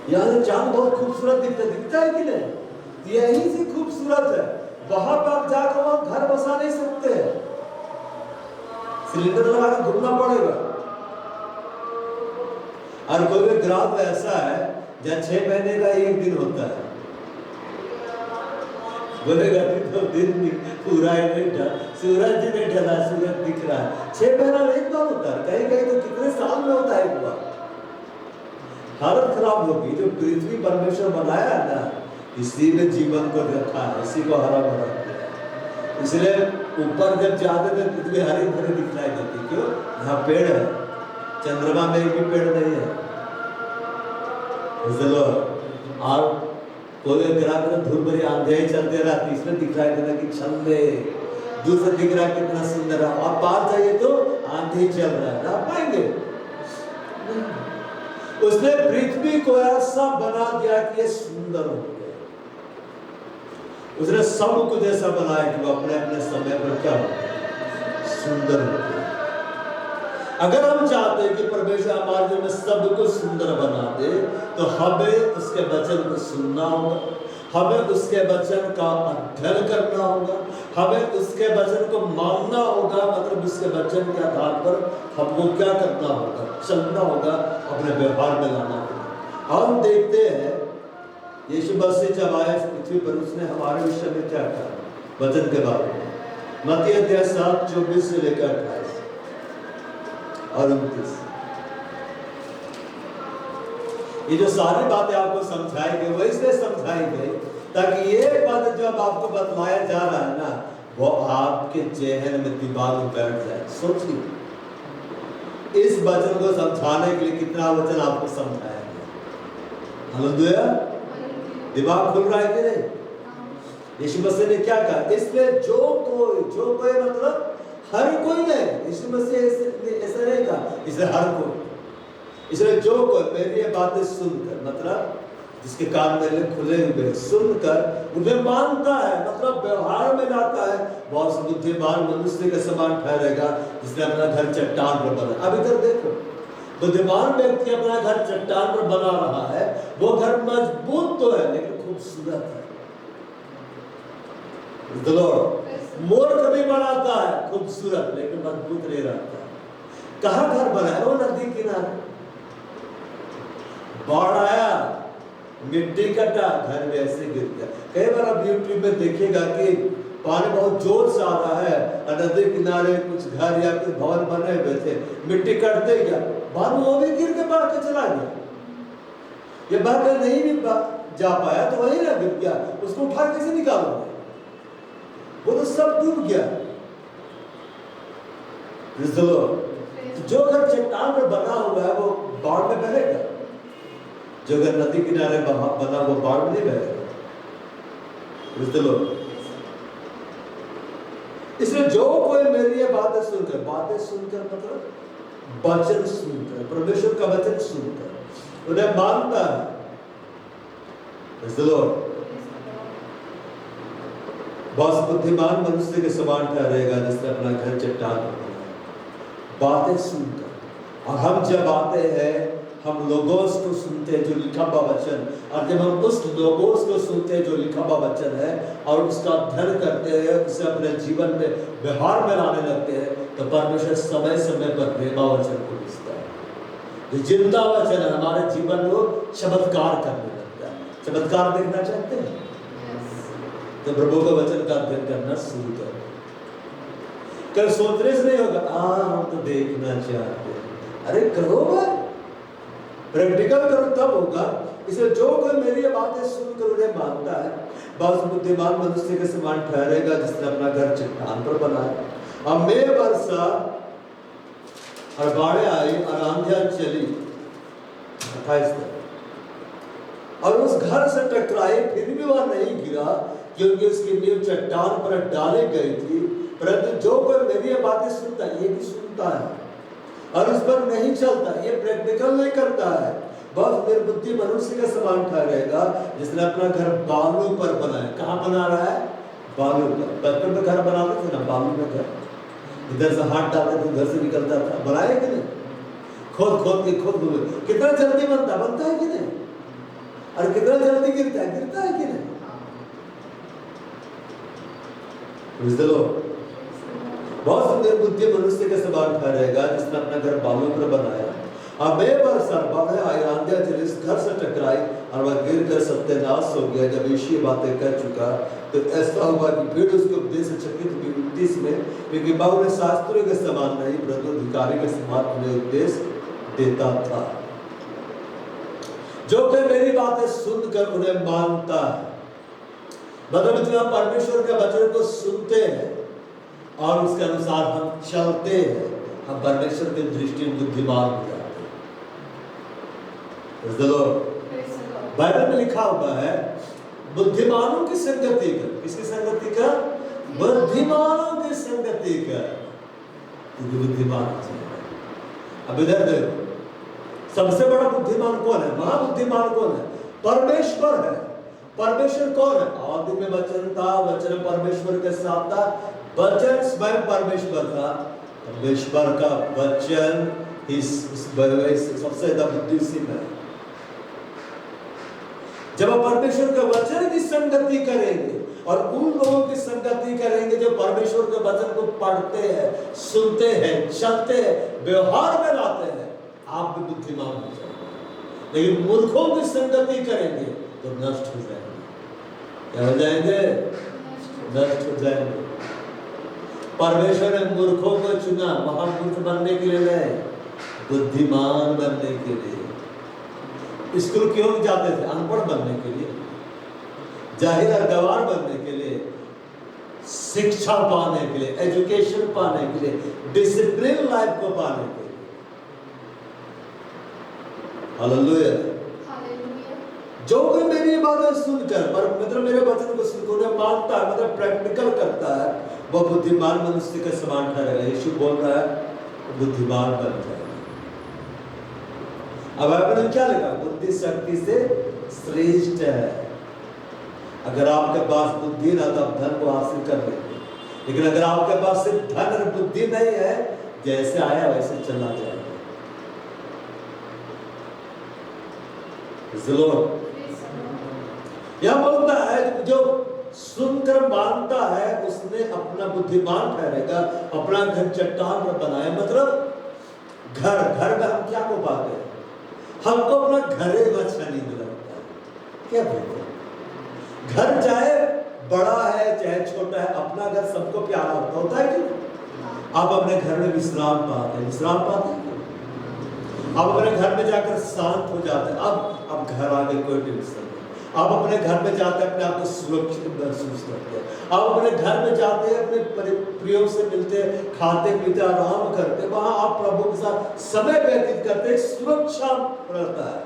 Speaker 1: यहाँ से चांद बहुत खूबसूरत दिखता है कि नहीं? यही सी खूबसूरत है। वहां पर आप जाकर वहां घर बसा नहीं सकते, सिलेंडर लगा के घूमना पड़ेगा। और कोई भी ग्राफ ऐसा है जहाँ 6 महीने का एक दिन होता है, बोलेगा तो दिन भी पूरा ही नहीं ढला, सूरज ही नहीं ढला, सूरज दिख रहा है। 6 महीना में एक बार होता है, कहीं कहीं तो कितने साल में होता है एक बार। हालत खराब होगी। जो पृथ्वी परमेश्वर बनाया है ना, इसी में जीवन को रखा है, इसी को हरा भरा किया। इसलिए ऊपर जब जाते थे पृथ्वी हरी भरी दिखलाई देती। क्यों? यहाँ पेड़ है, चंद्रमा में एक भी पेड़ नहीं है। और कोई ग्रह में धूल भरी आंधियां चलते रहती, इसमें दिखलाई देना कि छल्ले दूर से दिख रहा है कितना सुंदर है। आप पास जाइए तो आंधी चल रहा है, ना पाएंगे। उसने पृथ्वी को ऐसा बना दिया कि ये सुंदर हो गया। उसने सब कुछ ऐसा बनाया कि वो अपने अपने समय पर क्या हो, सुंदर हो गया। अगर हम चाहते हैं कि परमेश्वर हमारे जीवन में सब कुछ सुंदर बना दे, तो हमें उसके वचन को सुनना होगा, हमें उसके वचन का अध्ययन करना होगा, हमें उसके वचन को मानना होगा। मतलब उसके वचन के आधार पर हमको क्या करना होगा, चलना होगा, अपने व्यवहार में लाना होगा। हम देखते हैं यीशु मसीह जब आए इस पृथ्वी पर, उसने हमारे विषय में क्या कहा वचन के बारे में। मत्ती अध्याय 7 24 से लेकर 28 और 29। ये जो सारी बातें आपको समझाई गई, वो इसलिए समझाई गई ताकि ये बात जब आपको बतलाया जा रहा है ना, वो आपके चेहरे में दिमाग में बैठ जाए। सोचिए, इस वचन को समझाने के लिए कितना वचन आपको समझाया गया। हालेलुया, दिमाग खुल रहा है कि नहीं? यीशु मसीह ने क्या कहा? इसलिए जो कोई मतलब हर कोई नहीं, यीशु मसीह ऐसा नहीं कहा, इसलिए हर कोई। इसलिए जो कोई मेरी ये बातें सुनकर, मतलब जिसके कान मेरे खुले हुए, सुनकर उन्हें मानता है, मतलब व्यवहार में लाता है, बहुत बुद्धिमान मनुष्य के समान ठहरेगा जिसने अपना घर चट्टान पर बना। अब इधर देखो, बुद्धिमान व्यक्ति अपना घर चट्टान पर बना रहा है, वो घर मजबूत तो है लेकिन खूबसूरत है। मूर्ख भी बनाता है खूबसूरत लेकिन मजबूत नहीं रहता। कहाँ घर बना है? वो नदी किनारे। बाढ़ आया, मिट्टी कटा, घर में ऐसे गिर गया। कई बार आप यूट्यूब में देखिएगा कि पानी बहुत जोर से आ रहा है और नदी किनारे कुछ घर या कुछ भवन बने हुए थे, मिट्टी कटते गया, बाद में वो भी गिर के बह के चला गया। ये बह के नहीं भी जा पाया तो वही ना गिर गया, उसको उठा कैसे निकालोगे? वो तो सब डूब गया। जो घर चट्टान पर बना हुआ है वो बाढ़ में बहेगा, जो घर नदी किनारे बना वो बाढ़ में नहीं बहेगा। इसलिए जो कोई मेरी ये बातें सुनकर मतलब वचन सुनकर, परमेश्वर का वचन सुनकर उन्हें मानता है, बहुत बुद्धिमान मनुष्य के समान ठहरेगा जिसने अपना घर चट्टान पर बनाया। बातें सुनकर, और हम जब आते हैं हम लोगोस को सुनते हैं जो लिखा हुआ वचन, और जब हम उस लोगोस को सुनते हैं जो लिखा हुआ वचन है और उसका अध्ययन करते हैं, उसे अपने जीवन में व्यवहार में लाने लगते हैं, तो परमेश्वर समय समय पर रेमा वचन को भेजता है। ये जिंदा वचन है, हमारे जीवन में चमत्कार करने लगता है। चमत्कार देखना चाहते हैं तो प्रभु का वचन का अध्ययन करना शुरू करो। कल सोचने से नहीं होगा, हम तो देखना चाहते हैं। अरे करो भाई, प्रैक्टिकल करो तब होगा। इसलिए जो कोई मेरी बातें सुनकर उन्हें मानता है, बहुत बुद्धिमान मनुष्य के समान ठहरेगा जिसने अपना घर चट्टान पर बनाया। अब मैं वर्षा और बाढ़ें आई और आंधियां चली, 28 और उस घर से टकराई, फिर भी वह नहीं गिरा क्योंकि उसकी नींव चट्टान पर डाली गई थी। परंतु जो कोई मेरी बातें सुनता है, ये भी सुनता है और उस पर नहीं चलता, ये प्रैक्टिकल नहीं करता है, बहुत निर्बुद्धि मनुष्य का समान ठहरेगा जिसने अपना घर बालू पर बनाया। कहाँ बना रहा है? बालू पर। बचपन में घर बनाते थे ना, बालू में घर, इधर से हाथ डालते थे, उधर से निकलता था। बनाए कि नहीं? खोद खोद के कितना जल्दी बनता है कि नहीं? और कितना जल्दी गिरता है कि नहीं? बहुत निर्बुद्धि मनुष्य के समान ठहरेगा जिसने अपना घर बालू पर बनाया। अब मैं बरसा, बाढ़ें आई, आंधियां चली, इस घर से टकराई और वह गिर कर सत्यानाश हो गया। जब यीशु ये बातें कर चुका तो ऐसा हुआ कि भीड़ उसके उपदेश से चकित हुई। 29 में, क्योंकि वह उन्हें शास्त्रियों के समान नहीं परंतु अधिकारी के समान उन्हें उपदेश देता था। जो कि मेरी बातें सुनकर उन्हें मानता है, मतलब इतना परमेश्वर के वचन को सुनते हैं और उसके अनुसार हम चलते हैं, हम परमेश्वर की दृष्टि में बुद्धिमान हो जाते हैं। बाइबल में लिखा हुआ है बुद्धिमानों की संगति कर, किसकी संगति कर? बुद्धिमानों की संगति कर, बुद्धिमान। अब इधर देखो, सबसे बड़ा बुद्धिमान कौन है? महाबुद्धिमान कौन है? परमेश्वर है। परमेश्वर कौन है? आदि में वचन था, वचन परमेश्वर के साथ था, वचन स्वयं परमेश्वर था। परमेश्वर का वचन सबसे ज्यादा बुद्धि उसी में है। जब आप परमेश्वर के वचन की संगति करेंगे और उन लोगों की संगति करेंगे जो परमेश्वर के वचन को पढ़ते हैं, सुनते हैं, चलते हैं, व्यवहार में लाते हैं, आप भी बुद्धिमान हो जाएंगे। लेकिन मूर्खों की संगति करेंगे तो नष्ट हो जाएंगे। क्या हो जाएंगे? नष्ट हो जाएंगे। परमेश्वर ने मूर्खों को चुना महामूर्ख बनने के लिए नहीं, बुद्धिमान बनने के लिए। स्कूल क्यों जाते थे? अनपढ़ बनने के लिए, जाहिर और गवार बनने के लिए, शिक्षा पाने के लिए, एजुकेशन पाने के लिए, डिसिप्लिन लाइफ को पाने के लिए। हालेलुया। जो कोई मेरी बातें सुनकर, पर मतलब मेरे वचन को सुनकर मानता है, मतलब प्रैक्टिकल करता है, वो बुद्धिमान मनुष्य के समान ठहरेगा। यीशु बोल रहा है बुद्धिमान बन जाए। अब आपने क्या लिखा? बुद्धि शक्ति से श्रेष्ठ है। अगर आपके पास बुद्धि ना तो आप धन को हासिल कर लेंगे, लेकिन अगर आपके पास सिर्फ धन और बुद्धि नहीं है, जैसे आया वैसे चला जाएगा। यह बोलता है जो सुनकर मानता है उसने अपना बुद्धिमान ठहरेगा। अपना घर चट्टान पर बनाए, मतलब घर में हम क्या को पाते हैं? हमको अपना घरे में अच्छा नहीं लगता है। क्या बोलते हैं? घर चाहे बड़ा है चाहे छोटा है, अपना घर सबको प्यारा होता है कि नहीं? आप अपने घर में विश्राम पाते हैं, विश्राम पाते हैं। आप अपने घर में जाकर शांत हो जाते हैं। अब घर आगे कोई टेंशन नहीं। आप अपने घर में जाते हैं, अपने आप को सुरक्षित महसूस करते हैं। आप अपने घर में जाते हैं, अपने प्रियों से मिलते हैं, खाते पीते आराम करते हैं। वहां आप प्रभु के साथ समय व्यतीत करते हैं, सुरक्षा रहता है।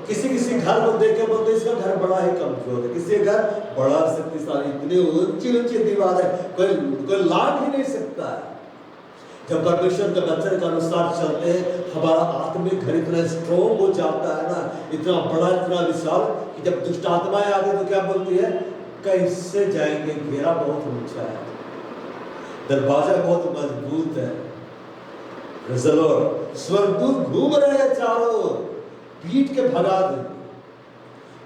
Speaker 1: किसी घर को देख के बोलते इसका घर बड़ा ही कमजोर है, किसी घर बड़ा शक्तिशाली, इतनी ऊंची दीवार है, कोई लांघ ही नहीं सकता है। जब परमेश्वर के वचन के अनुसार चलते हैं, हमारा आत्मिक घर इतना स्ट्रॉन्ग हो जाता है ना, इतना बड़ा, इतना विशाल, कि जब दुष्ट आत्माएं आती है तो क्या बोलती है? कैसे जाएंगे? घेरा बहुत ऊंचा है, दरवाजा बहुत मजबूत है। स्वर्गदूत घूम रहे हैं चारों ओर, पीट के भगा देंगे।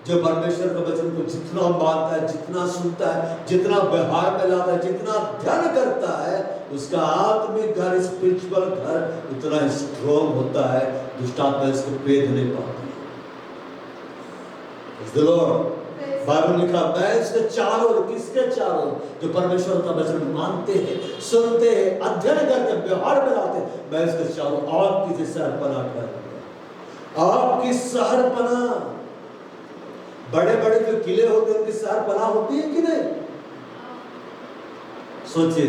Speaker 1: जो परमेश्वर के वचन को जितना मानता है, जितना सुनता है, जितना व्यवहार में लाता है, जितना ध्यान करता है, उसका आत्मिक घर, स्पिरिचुअल घर उतना स्ट्रॉन्ग होता है, दुष्ट आत्मा इसको भेद नहीं पाती। बाइबल लिखा, मैं इसके चारों, किसके चारों? जो परमेश्वर का वचन मानते हैं, सुनते हैं, अध्ययन करते, व्यवहार में लाते हैं, मैं इसके चारों आपकी शहरपनाह करूंगा। आपकी शहरपनाह, बड़े बड़े जो किले होते हैं उनकी शहरपनाह होती है कि नहीं? सोचिए,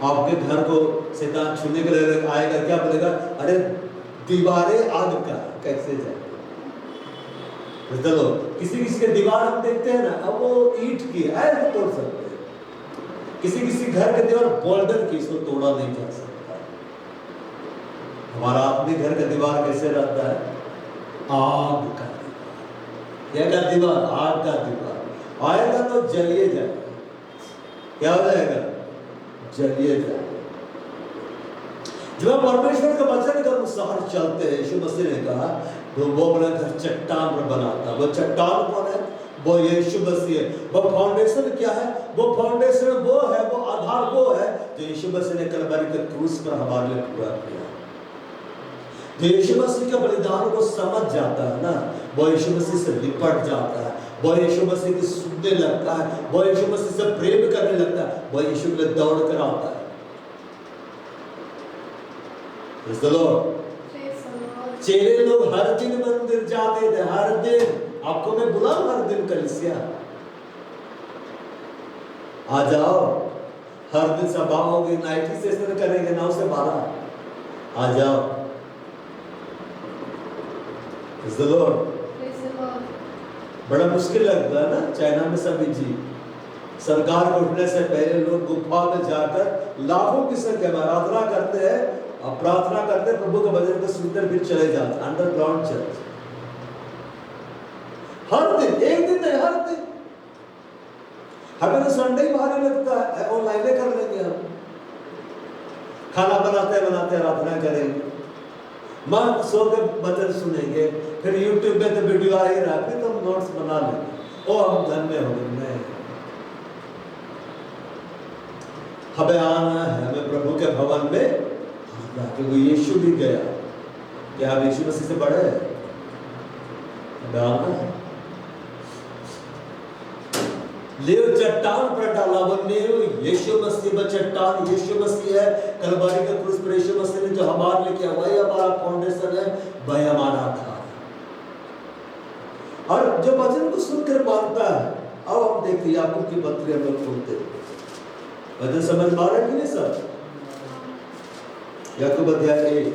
Speaker 1: आपके घर को शैतान छूने के लिए आएगा, क्या बोलेगा? अरे दीवारें आग का, कैसे जाए? चलो, किसी की दीवार हम देखते हैं ना, अब वो ईंट की है, ऐसे तोड़ सकते हैं। किसी घर की दीवार गोल्डन की, इसको तोड़ा नहीं जा सकता। हमारा अपने घर का दीवार कैसे रहता है? आग का। क्या का दीवार? आग का दीवार। आएगा तो जलिए जाएगा। क्या हो जाएगा? जलिए जाएगा। जब परमेश्वर के वचन के अनुसार चलते हैं, यीशु मसीह ने कहा तो वो अपना घर चट्टान पर बनाता। वो चट्टान कौन है? वो यीशु मसीह है। वो फाउंडेशन क्या है? वो फाउंडेशन वो है, वो आधार वो है जो यीशु मसीह ने कलवरी के क्रूस पर हमारे लिए पूरा किया। जो यीशु मसीह के बलिदान को समझ जाता है ना, वो यीशु मसीह से लिपट जाता है, वो यीशु मसीह की सुनने लगता है, वो यीशु मसीह से प्रेम करने लगता है, वो यीशु के लिए दौड़ कर आता है। Praise the Lord। चेले लोग हर दिन मंदिर जाते थे, हर दिन। आपको मैं बुलाऊं हर दिन कलीसिया, आ जाओ। हर दिन सभा होगी, नाइटी सेशन करेंगे 9 से 12, आ जाओ। Praise the Lord। बड़ा मुश्किल लगता है ना चाइना में सभी जी, सरकार को उठने से पहले लोग गुफा में जाकर लाखों की संख्या में आराधना करते हैं, और प्रार्थना करते हैं, प्रभु का भजन को सुनकर फिर चले जाते, अंडरग्राउंड चर्च। हर दिन, एक दिन नहीं, हर दिन। हमें तो संडे ही भारी लगता है, ऑनलाइन कर लेंगे हम, खाना बनाते बनाते आराधना करेंगे, मन सो के भजन सुनेंगे, फिर यूट्यूब में तो वीडियो आ ही रहा है, फिर तो हम नोट्स बना लेंगे, ओ हम धन्य हो गए। नहीं, हमें आना है, हमें प्रभु के भवन में, क्योंकि यीशु भी गया, क्या आप यीशु मसीह से बड़े हैं? हमें आना है। लेव चट्टान पर डाला, वो नेव यीशु मसीह में चट्टान यीशु मसीह है। कलवरी के क्रूस पर यीशु मसीह ने जो हमारे लिए किया, वही हमारा फाउंडेशन है, वही हमारा आधार। और जो वचन को सुनकर मानता है, अब हम देखते हैं याकूब की पत्री हम लोग सुनते, वचन समझ में आ रहा है कि नहीं सर? याकूब अध्याय 1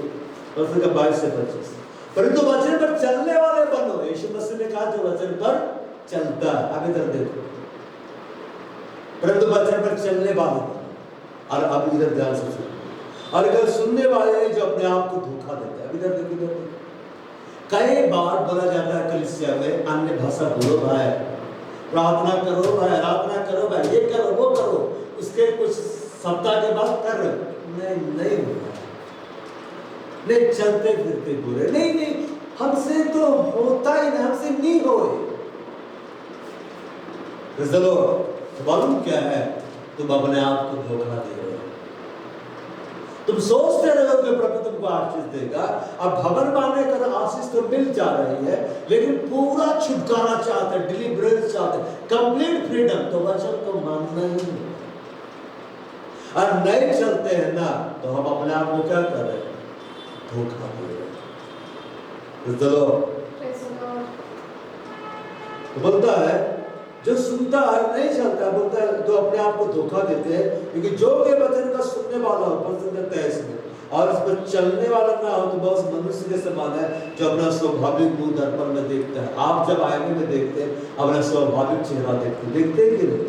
Speaker 1: पद 22 से 25। परंतु वचन पर चलने वाले बनो। यीशु मसीह ने कहा जो वचन पर चलता है, अब इधर देखो, परंतु वचन पर चलने वाले, और अब इधर ध्यान से सुनो, और अगर सुनने वाले हैं जो अपने आप को धोखा देते हैं, अब इधर देखो, इधर कई बार बोला जाता है कलीसिया में, अन्य भाषा बोलो भाई, प्रार्थना करो भाई, आराधना करो भाई, ये करो वो करो, उसके कुछ सप्ताह के बाद कर रहे, नहीं नहीं, चलते फिरते बुरे, नहीं, हमसे तो होता ही नहीं, हमसे नहीं होए। तो मालूम क्या है, तुम अपने आप को धोखा दे रहे हो। तुम सोचते रहे हो कि प्रभु तुमको आशीष देगा, अब भवन पाने का आशीष तो मिल जा रही है, लेकिन पूरा छुटकारा चाहते, डिलीवरेंस चाहते, कंप्लीट फ्रीडम, तो वचन को मानना ही नहीं, और नहीं चलते हैं ना, तो हम अपने आप को क्या कर रहे हैं? धोखा दे रहे हैं। तो बोलता है जो सुनता है नहीं चलता, बोलता है जो अपने आप को धोखा देते हैं, क्योंकि जो के वचन का सुनने वाला हो पसंद करता है इसमें, और इस पर चलने वाला ना हो तो बहुत मनुष्य के समान है जो अपना स्वाभाविक मुंह दर्पण में देखता है। आप जब आईने में देखते हैं अपना स्वाभाविक चेहरा देखते हैं कि नहीं?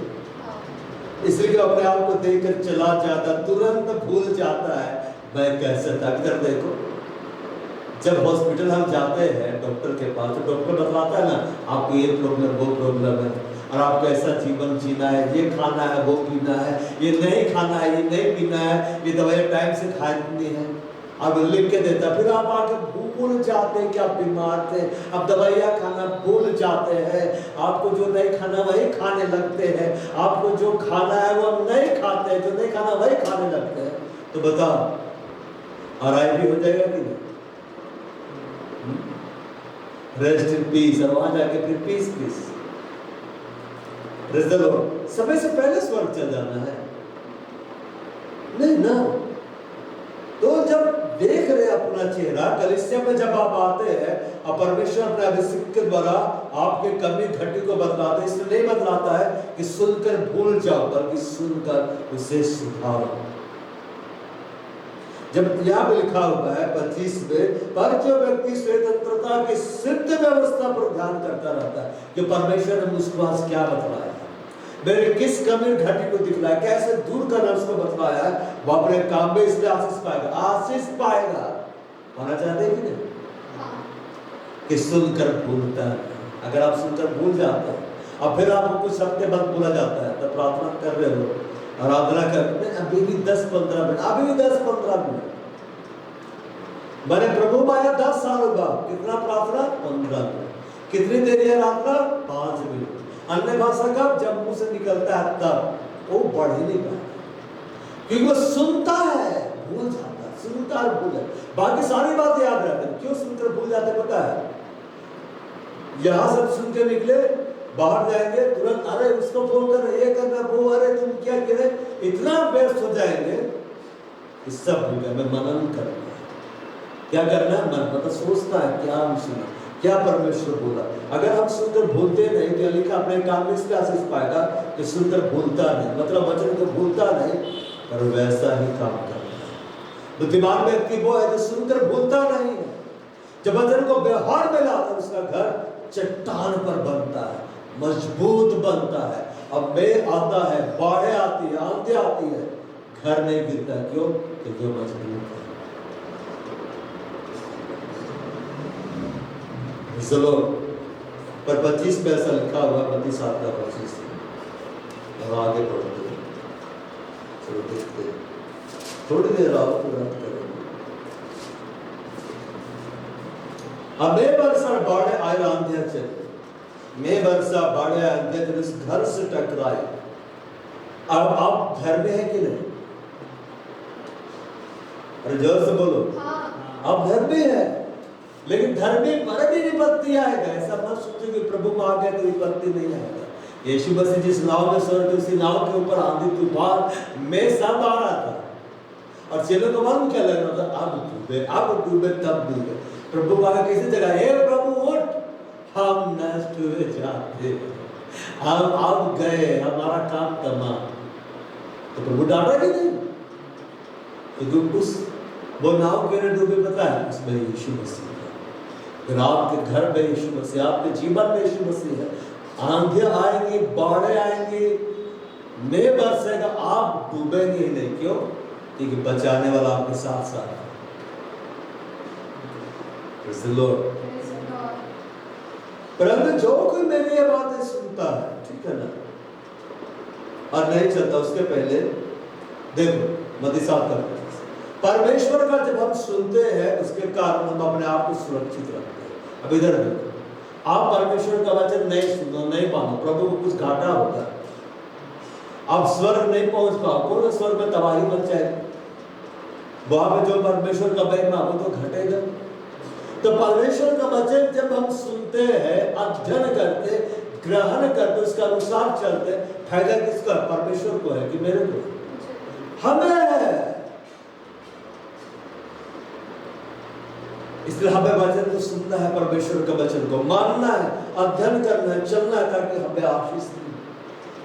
Speaker 1: इसलिए अपने आप को देखकर चला जाता, तुरंत भूल जाता है मैं कैसे था। इधर देखो, जब हॉस्पिटल हम जाते हैं डॉक्टर के पास, तो डॉक्टर बतलाता है ना आपको ये प्रॉब्लम वो प्रॉब्लम है, और आपको ऐसा जीवन जीना है, ये खाना है वो पीना है, ये नहीं खाना है ये नहीं पीना है, ये दवाई टाइम से खानी है, अब लिख के देता। फिर आप आके भूल जाते हैं कि आप बीमार थे, अब दवाइयाँ खाना भूल जाते हैं, आपको जो नहीं खाना वही खाने लगते हैं, आपको जो खाना है वो नहीं खाते, जो नहीं खाना वही खाने लगते हैं। तो बताओ आराम भी हो जाएगा कि नहीं? रेस्ट इन पीस, और वहां जाके फिर पीस। समय से पहले स्वर्ग चल जाना है नहीं ना। तो जब देख रहे अपना चेहरा कलीसिया में, जब आप आते हैं और परमेश्वर अपने अभिषेक के द्वारा आपके कमी घटी को बतलाते, इसलिए नहीं बतलाता है कि सुनकर भूल जाओ, बल्कि सुनकर उसे सुधारो। जब यहाँ पे लिखा हुआ है 25 में, पर जो व्यक्ति स्वतंत्रता की सिद्ध व्यवस्था पर ध्यान करता रहता है कि परमेश्वर ने उसको आज क्या बतलाया, मेरे किस कमी घटी को दिखलाया, कैसे दूर करना उसको बतलाया है, वो अपने काम में इसलिए आशीष पाएगा। होना चाहते हैं कि नहीं? कि सुनकर भूलता है। अगर आप सुनकर भूल जाते हैं और फिर आपको कुछ हफ्ते बाद भूला जाता है, तो प्रार्थना कर रहे हो, आराधना करते हैं, अभी भी 10-15 मिनट, अभी भी 10-15 मिनट। मैंने प्रभु माया 10 साल बाद, कितना प्रार्थना? 15 मिनट। कितनी देरी है आराधना? 5 मिनट। अन्य भाषा का जब मुंह से निकलता है तब वो बढ़ ही नहीं पाता, क्योंकि वो सुनता है, भूल भूल जाता है, सुनता है भूल जाता, बाकी सारी बातें याद रहते हैं। क्यों सुनकर भूल जाते पता है? यहाँ सब सुन के निकले, बाहर जाएंगे तुरंत अरे उसको फोन कर, ये करना, वो, अरे तुम क्या करे, इतना व्यस्त हो जाएंगे इस सब भूल गए। मैं मनन करना है, क्या करना है? मन मतलब सोचना है क्या हम सुना, क्या परमेश्वर बोला। अगर हम सुनकर भूलते नहीं तो लिखा अपने काम में इसका आशीष पाएगा कि सुनकर भूलता नहीं, मतलब वचन को भूलता नहीं पर वैसा ही काम करता है। बुद्धिमान व्यक्ति वो है जो सुनकर भूलता नहीं है, जब वचन को व्यवहार में लाता है उसका घर चट्टान पर बनता है, मजबूत बनता है। अब में आता है, बाढ़ें आती है, आंधी आती है, घर नहीं गिरता। क्यों? क्योंकि मजबूत है। चलो पर 25 में ऐसा लिखा हुआ, 25 का 25 हम आगे बढ़ते हैं। चलो देखते हैं, थोड़ी देर आओ तुरंत करेंगे। मैं वर्षा बाढ़े आए आंधिया चले, मैं वर्षा बाढ़े आंधिया चले इस घर से टकराए। अब आप घर में है कि नहीं? अरे जोर से बोलो। आप घर में है, लेकिन घर में मरण ही विपत्ति आएगा। ऐसा मत सोचो कि प्रभु में आ गया तो विपत्ति नहीं आएगा। यीशु मसीह जिस नाव में सवार थे उसी नाव के ऊपर आंधी तूफान में सब आ रहा था, और चेलों को मालूम क्या लग रहा था? अब डूबे तब डूबे। प्रभु आगे कैसे जगह, हे प्रभु उठ, हम नष्ट हुए जाते, हम अब गए, हमारा काम तमाम। तो प्रभु डांटा कि नहीं? क्योंकि उस वो नाव क्यों नहीं डूबे पता है? उसमें यीशु मसीह है। आपके घर में यीशु मसीह, आपके जीवन में यीशु मसीह है। आंधियां आएंगी, बाढ़ें आएंगी, मैं बरसेगा, आप डूबेंगे ही नहीं। क्यों? क्योंकि बचाने वाला आपके साथ साथ है। परंतु जो कोई मेरी ये बातें सुनता है, ठीक है ना, और नहीं चलता, उसके पहले देखो मती साफ करते हैं। परमेश्वर का जब हम सुनते हैं उसके कारण हम अपने आप को सुरक्षित रखते हैं। अब इधर देखो, आप परमेश्वर का वचन नहीं सुनो, नहीं मानो, प्रभु को कुछ घाटा होगा, आप स्वर्ग नहीं पहुंच पाओ। कौन स्वर्ग में तबाही बन जाएगी, वहां पे जो परमेश्वर का महिमा वो तो घटेगा। तो परमेश्वर का वचन जब हम सुनते हैं, अध्ययन करते, ग्रहण करते, उसके अनुसार चलते, फायदा किसका? परमेश्वर को है कि मेरे को? हमें है। इसलिए हमें वचन को सुनना है, परमेश्वर का वचन को मानना है, अध्ययन करना है, चलना है, ताकि हमें आशीष मिले।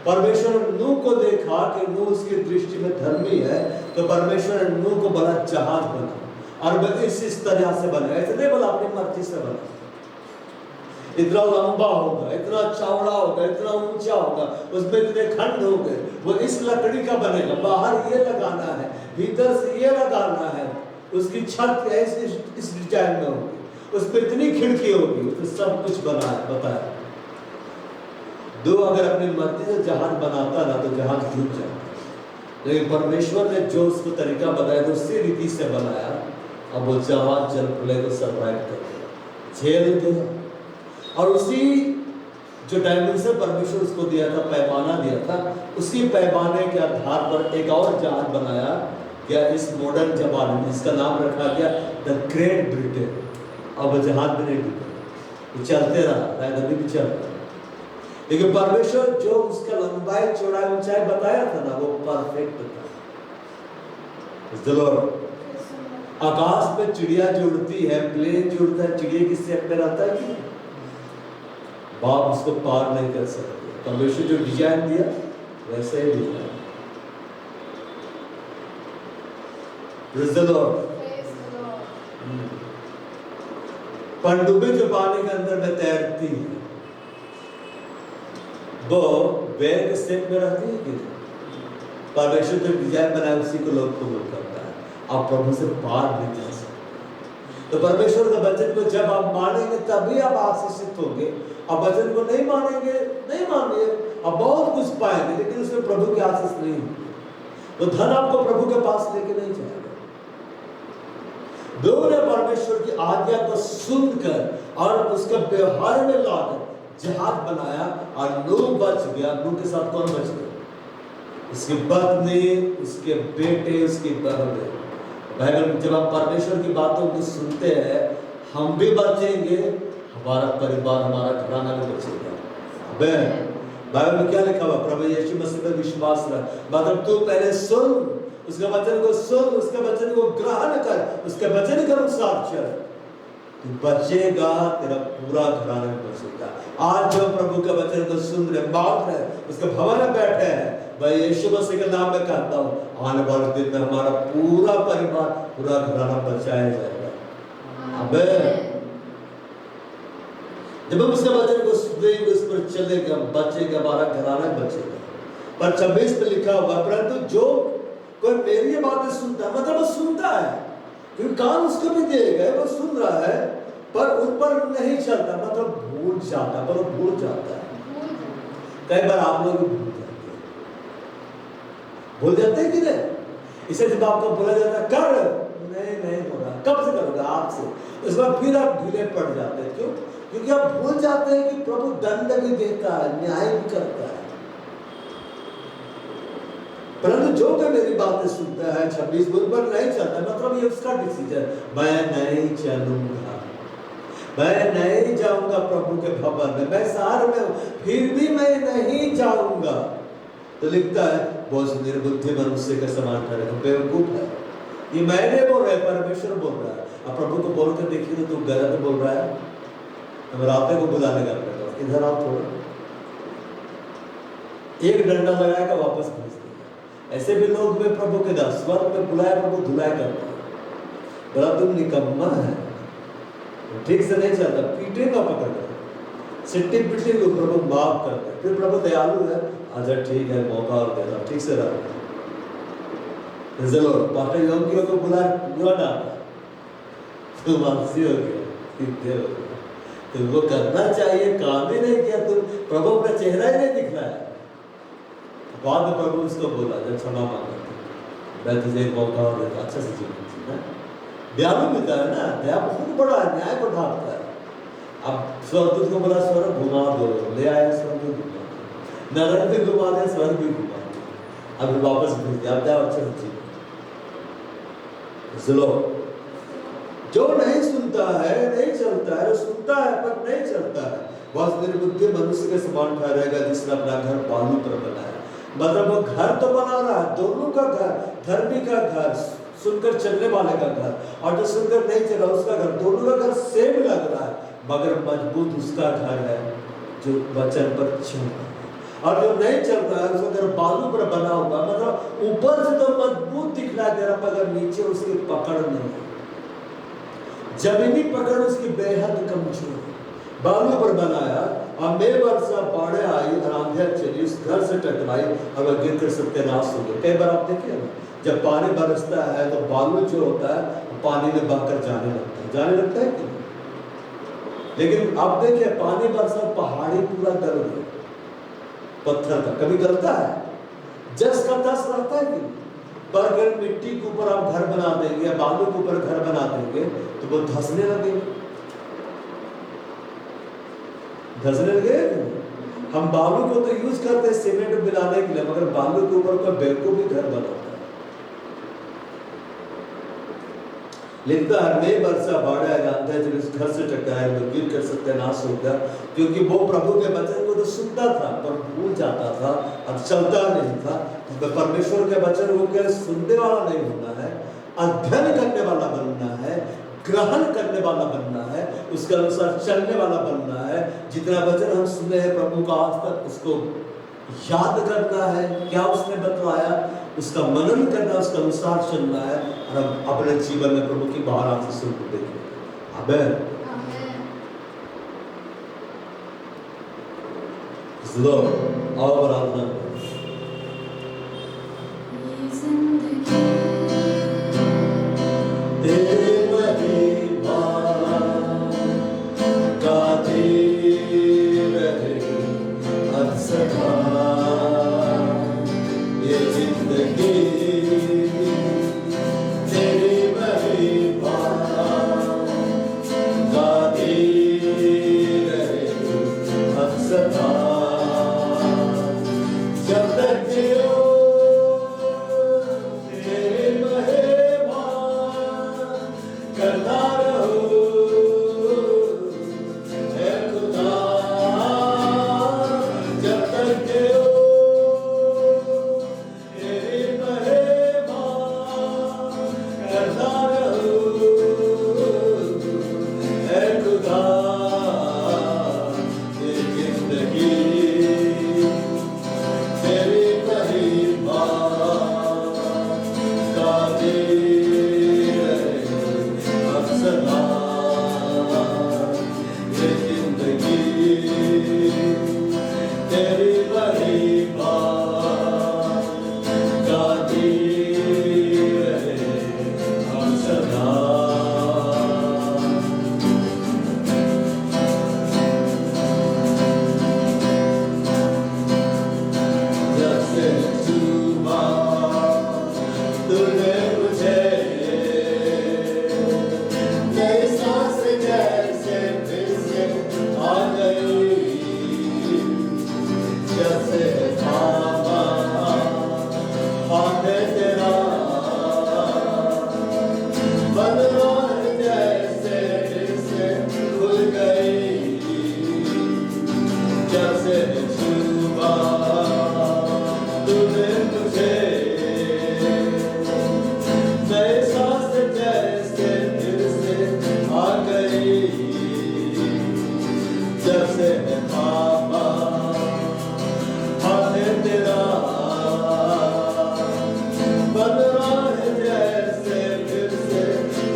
Speaker 1: परमेश्वर ने नूह को देखा कि नूह उसकी दृष्टि में धर्मी है, तो परमेश्वर ने नूह को बोला जहाज बना, और वह इस तरह से बना। ऐसे नहीं बोला अपनी मर्जी से बना, इतना लंबा होगा, इतना चौड़ा होगा, इतना ऊंचा होगा, उसमें इतने खंड होंगे, वो इस लकड़ी का बनेगा, बाहर ये लगाना है, भीतर से ये लगाना है, उसकी छत ऐसे इस डिजाइन में होगी, उस पर इतनी खिड़की होगी, तो सब कुछ बना है, बताया। दो अगर अपनी मर्जी से जहाज बनाता ना तो जहाज डूब जाता, लेकिन परमेश्वर ने जो उसको तरीका बताया तो उसी रीति से बनाया। अब वो जहाज जल प्रलय को सरवाइव कर गया, झेल गया, और उसी जो डायमेंशन परमेश्वर उसको दिया था, पैमाना दिया था, उसी पैमाने के आधार पर एक और जहाज बनाया गया इस मॉडर्न जमाने में, जिसका नाम रखा गया द ग्रेट ब्रिटेन। अब वो जहाज भी नहीं डूबा, चलते रहा, अभी भी चल रहा। लेकिन परमेश्वर जो उसका लंबाई, चौड़ाई, ऊंचाई बताया था ना, वो परफेक्ट था। आकाश में चिड़िया जो उड़ती है, प्लेन जो उड़ता है, चिड़िया की शेप में रहता है कि बाप उसको पार नहीं कर सकते। परमेश्वर जो डिजाइन दिया वैसे ही दिया। पनडुब्बी जो पानी के अंदर में तैरती है, वो वेल के शेप में रहती है कि परमेश्वर जो डिजाइन बनाया उसी को लोग कबूल करता है। आप प्रभु से पार नहीं जा सकते। तो परमेश्वर का वचन को जब आप मानेंगे तभी आप आशीषित होंगे। आप वचन को नहीं मानेंगे, नहीं मानेंगे, आप बहुत कुछ पाएंगे लेकिन उसमें प्रभु की आशीष नहीं होगी। तो धन आपको प्रभु के पास लेके नहीं जाएगा। दो ने परमेश्वर की आज्ञा को सुनकर और उसका व्यवहार में लाकर जहाज बनाया, और नूह बच गया। नूह के साथ कौन बच गया? उसकी पत्नी, उसके बेटे, उसकी बहनें। बाइबल जब हम परमेश्वर की बातों को सुनते हैं, हम भी बचेंगे, हमारा परिवार, हमारा घराना भी बचेगा। आमीन। बाइबल में क्या लिखा हुआ? प्रभु यीशु मसीह पर विश्वास रख, मतलब तू पहले सुन, उसके वचन को सुन, उसके वचन को ग्रहण कर, उसके वचन के अनुसार चल, तू बचेगा, तेरा पूरा घराना भी बचेगा। आज जो प्रभु के वचन को सुन रहे, मान रहे, उसके भवन में बैठे हैं, मैं यीशु मसीह के नाम में कहता हूँ, आने वाले दिन में हमारा पूरा परिवार, पूरा घराना बचाया जाएगा। आमीन। जब हम उसके वचन को सुनेंगे, उस पर चलेगा, बचेगा, हमारा घराना बचेगा। पर 26 पे लिखा हुआ, परंतु जो कोई मेरी बातें सुनता है, मतलब वो सुनता है, क्योंकि कान उसको भी दिए गए, वो सुन रहा है, पर उन पर नहीं चलता, मतलब भूल जाता है, मतलब भूल जाता है। कई बार आप लोग भूल जाते हैं कि नहीं? इसे जब आपको बोला जाता है कर, नहीं हो रहा, कब से करोगे? आपसे। इस बार फिर आप ढीले पड़ जाते हैं। क्यों? क्योंकि आप भूल जाते हैं कि प्रभु दंड भी देता है, न्याय भी करता है। परंतु जो कि मेरी बातें सुनता है, 26 उन पर नहीं चलता, मतलब ये उसका डिसीजन, मैं नहीं चलूंगा, मैं नहीं जाऊंगा प्रभु के भवन में, मैं शहर में हूं, फिर भी मैं नहीं जाऊंगा। तो लिखता है, बहुत निर्बुद्धि मनुष्य के समान ठहरेगा, बेवकूफ है। ये मैंने बोल रहा है, परमेश्वर बोल रहा है। अब प्रभु को बोल कर देखिए तो तू गलत बोल रहा है। हम राते को बुलाने का प्रकार, इधर आओ थोड़ा, एक डंडा लगाएगा, वापस भेज देगा। ऐसे भी लोग में प्रभु के दास, स्वर्ग में बुलाए, प्रभु धुलाए करता है, बड़ा तुम निकम्मा है, ठीक से नहीं चलता, पीटेगा पकड़ कर, सिट्टी पिट्टी को प्रभु माफ करता है। फिर प्रभु दयालु है, अच्छा ठीक है, मौका और देता, ठीक से रहो। जरूर पास्टर योगियों को बुला डाला, तुम आलसी हो गए, तुमको करना चाहिए, काम ही नहीं किया, तुम प्रभु का चेहरा ही नहीं दिख रहा है। बाद में प्रभु उसको बोला, जब क्षमा मांगा, मैं तुझे एक मौका और देता, अच्छा से जीना। दयालु मिलता है ना, दया बहुत बड़ा है, न्याय को ढांपता है। अब स्वर्गदूत को बोला, स्वर्ग घुमा दो, ले आया स्वर्ग घुमा, नरक भी घुमा दे, स्वर्ग भी घुमा दे, अब वापस भेज दिया, अब जाओ अच्छे से जीना। जो नहीं सुनता है, नहीं चलता है, सुनता है पर नहीं चलता है, वह निर्बुद्धि मनुष्य के समान ठहरेगा, जिसने अपना घर बालू पर बनाया। मतलब वो घर तो बना रहा है, दोनों का घर, धर्मी का घर, सुनकर चलने वाले का घर, और जो सुनकर नहीं चला उसका घर, दोनों का घर सेम लग रहा है, मगर मजबूत उसका घर है जो वचन पर चल रहा है। और जो नहीं चल रहा है उसका घर बालू पर बना होगा, मतलब ऊपर से तो मजबूत दिखला दे रहा, मगर नीचे उसकी पकड़ नहीं, जमीनी पकड़ उसकी बेहद कमजोर। बालू पर बनाया, और मैं वर्षा बाढ़ आई, आंधियां चली, उस घर से टकराई और वह गिर कर सत्यानाश हो गया। कई बार आप देखिए ना, जब पानी बरसता है तो बालू जो होता है पानी में बहकर जाने लगता है कि? लेकिन आप देखिए, पानी बरसा, पहाड़ी पूरा गल गया, पत्थर का कभी गलता है, जस का तस रहता है कि? पर अगर मिट्टी के ऊपर आप घर बना देंगे, बालू के ऊपर घर बना देंगे, तो वो धंसने लगेंगे, धंसने लगे। हम बालू को तो यूज करते हैं सीमेंट मिलाने के लिए, मगर बालू के ऊपर कोई बेवकूफ भी घर बनाता है। लिखता है, मैं वर्षा बाढ़ जानता है, जब इस घर से टकराए तो गिर कर सत्यानाश हो गया, क्योंकि वो प्रभु के वचन को तो सुनता था पर भूल जाता था, अब चलता नहीं था। तो परमेश्वर के वचन को केवल सुनने वाला नहीं होना है, अध्ययन करने वाला बनना है, ग्रहण करने वाला बनना है, उसके अनुसार चलने वाला बनना है। जितना वचन हम सुने हैं प्रभु का आज तक, उसको याद करना है, क्या उसने बतलाया, उसका मनन करना, उसके अनुसार चलना है, और हम अपने जीवन में प्रभु की बाहर आती सुन को देखें। आमीन। और आराधना करता रहूं ऐ खुदा ये जिंदगी तेरी महिमा गाती रहे अब सदा ये जिंदगी तेरी महिमा गाती रहे हम सदा जब से छुआ तूने मुझे नई सांस जैसे फिर से आ गई जैसे थामा हाथ तेरा बदलाव जैसे फिर से खुल गई जैसे छुआ तूने मुझे नए सांस जैसे फिर से आ गई जैसे थामा हाथ तेरा बदलाव जैसे फिर से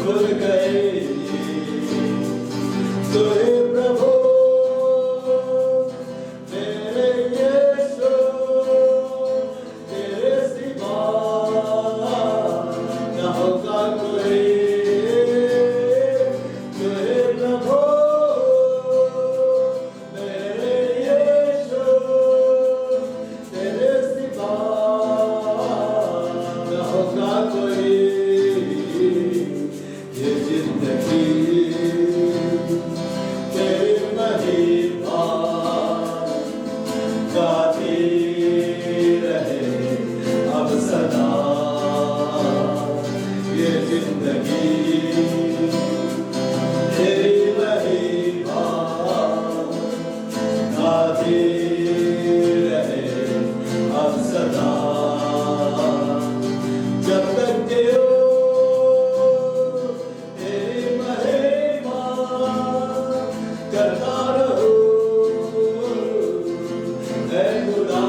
Speaker 1: खुल गई तू ही प्रभु मेरे यीशु तेरे सिवा न होगा कोई तू ही प्रभु मेरे यीशु तेरे सिवा न होगा कोई ये जिंदगी तेरी महिमा गाती रहे अब सदा ये जिंदगी तेरी महिमा गाती रहे अब सदा जब तक जियो तेरी महिमा करता रहूं ऐ खुदा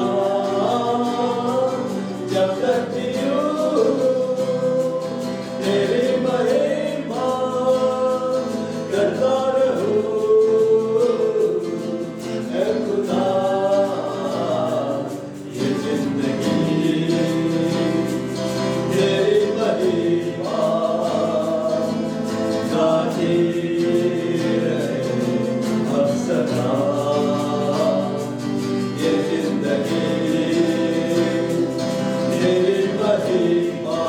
Speaker 1: जब तक जियो तेरी महिमा करता रहूं ऐ खुदा ये जिंदगी तेरी महिमा गाती रहे अब सदा ये जिंदगी तेरी महिमा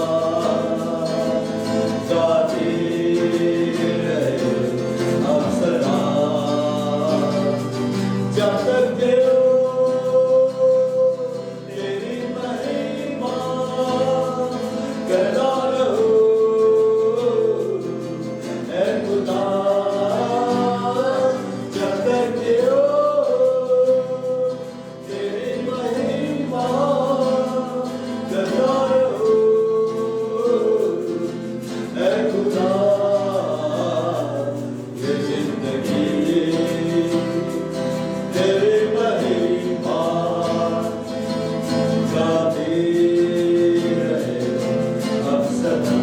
Speaker 1: गाती रहे अब सदा जब तक जियो तेरी महिमा करता रहूं ऐ खुदा जब तक जियो तेरी महिमा करता रहूं ऐ खुदा ये जिंदगी तेरी महिमा गाती रहे अब सदा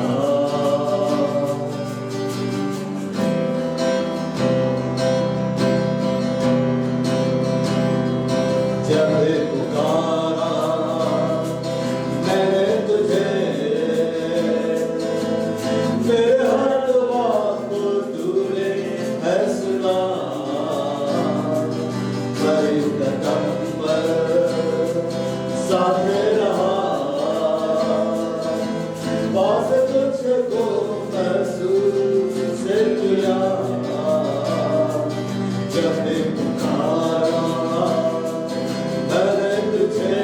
Speaker 1: जब पुकारा मैंने तुझे मेरे हर दुआ को तूने है सुना मेरे कदम पर साथ रहा पास तुझको महसूस किया जब पुकारा मैंने तुझे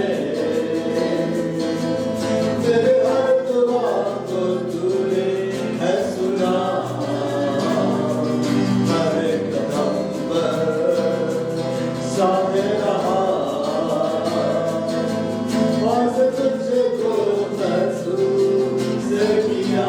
Speaker 1: तेरे हर दुआ को तूने है सुना मेरे कदम पर साथ रहा पास तुझको महसूस किया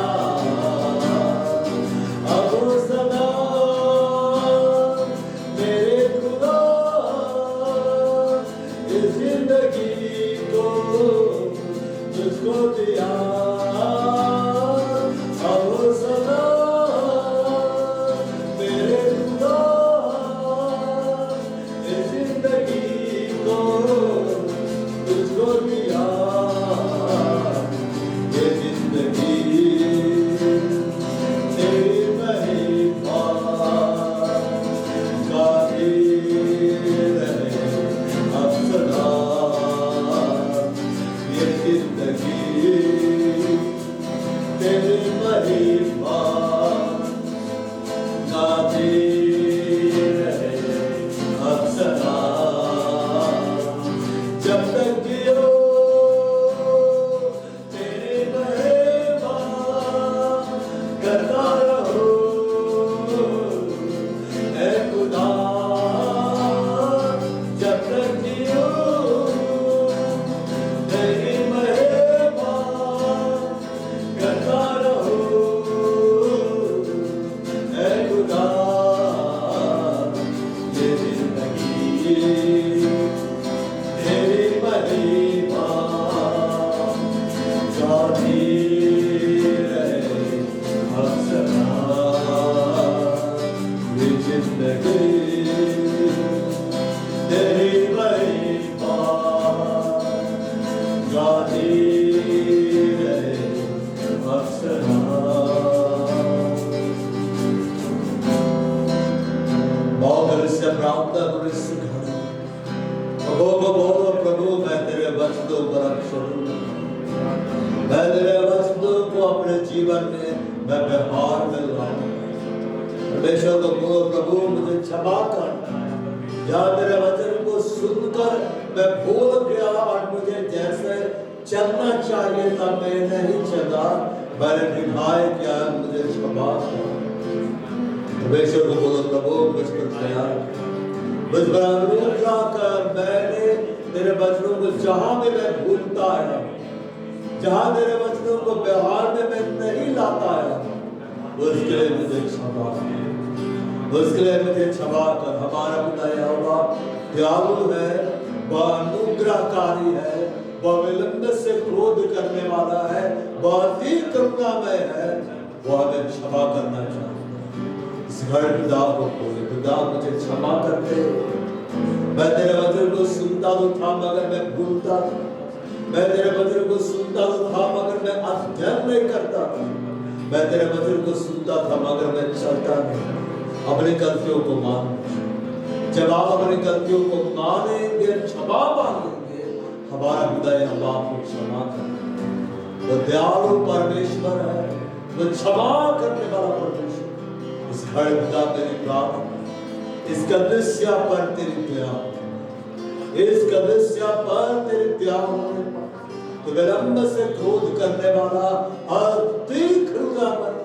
Speaker 1: महिमा गाते रहे अब सदा, जब तक जियो तेरी महिमा करता रहो ऐ खुदा, जब तक जियो तेरी महिमा करता रहो ऐ खुदा, ये जिंदगी तेरी महिमा गाती रहे अब सदा, ये जिंदगी तेरी महिमा गाती रहे अब सदा। बहुत से प्रार्थना करो इस घड़ी, बोलो प्रभु मैं तेरे वचनों पर अक्षर हूँ, मैं तेरे वचनों को अपने जीवन में मैं व्यवहार में लाऊं। परमेश्वर को बोलो प्रभु मुझे क्षमा कर, जहाँ तेरे वचन को सुनकर मैं भूल गया और मुझे जैसे चलना चाहिए था मैं नहीं चला, मैंने निभाए क्या, मुझे क्षमा कर। परमेश्वर को बोलो प्रभु मुझ पर दया, मुझ पर अनुग्रह कर। मैंने तेरे वचनों को जहाँ में मैं भूलता है, जहाँ तेरे वचनों को व्यवहार में मैं नहीं लाता है, उसके लिए मुझे क्षमा कर, उसके लिए मुझे क्षमा कर। हमारा पिता यहोवा दयालु है, वह अनुग्रहकारी है, वह विलंब से क्रोध करने वाला है, वह अति करुणामय है, वह हमें क्षमा करना चाहता है। इस घर पिता को बोले, पिता मुझे क्षमा कर दे, मैं तेरे वचन को सुनता तो था मगर मैं भूलता था, मैं तेरे वचन को सुनता तो था मगर मैं अध्ययन नहीं करता था, मैं तेरे वचन को सुनता था मगर मैं चलता नहीं। अपनी गलतियों को मान, जब आप अपनी गलतियों को मानेंगे, क्षमा मांगेंगे, हमारा पिता यहोवा आपको क्षमा करेगा। वो दयालु परमेश्वर है, वो क्षमा करने वाला परमेश्वर। इस घर पिता तेरी प्रार्थना, इस कलीसिया पर तेरी दया, इस कलीसिया पर तेरी दया होने पर तो विलंब से क्रोध करने वाला अति करुणामय,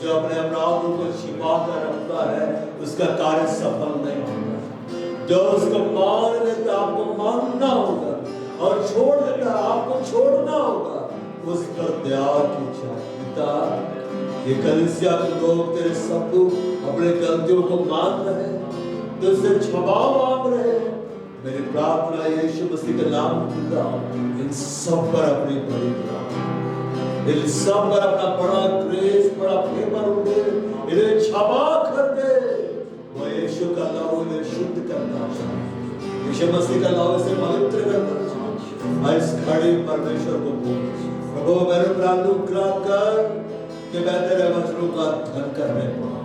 Speaker 1: जो अपने अपराधों को छिपा कर रखता है उसका कार्य सफल नहीं होगा। जो उसको मान लेता आपको मानना होगा और छोड़ देता आपको छोड़ना होगा, उस पर दया की चाहता। ये कलीसिया के लोग तेरे सब अपने गलतियों को मान रहे हैं, तो उससे क्षमा मांग रहे हैं। मेरी प्रार्थना यीशु मसीह के नाम में इन सब पर अपनी बड़ी इन सब पर अपना बड़ा ग्रेस, बड़ा फेवर उठे, इन्हें क्षमा कर दे। वो यीशु का नाम इन्हें शुद्ध करना चाहिए, यीशु मसीह का नाम इसे पवित्र करना चाहिए। इस खड़ी परमेश्वर को बोल, प्रभु मेरे पर अनुग्रह कर कि मैं तेरे वचनों का अध्ययन करने पाऊं,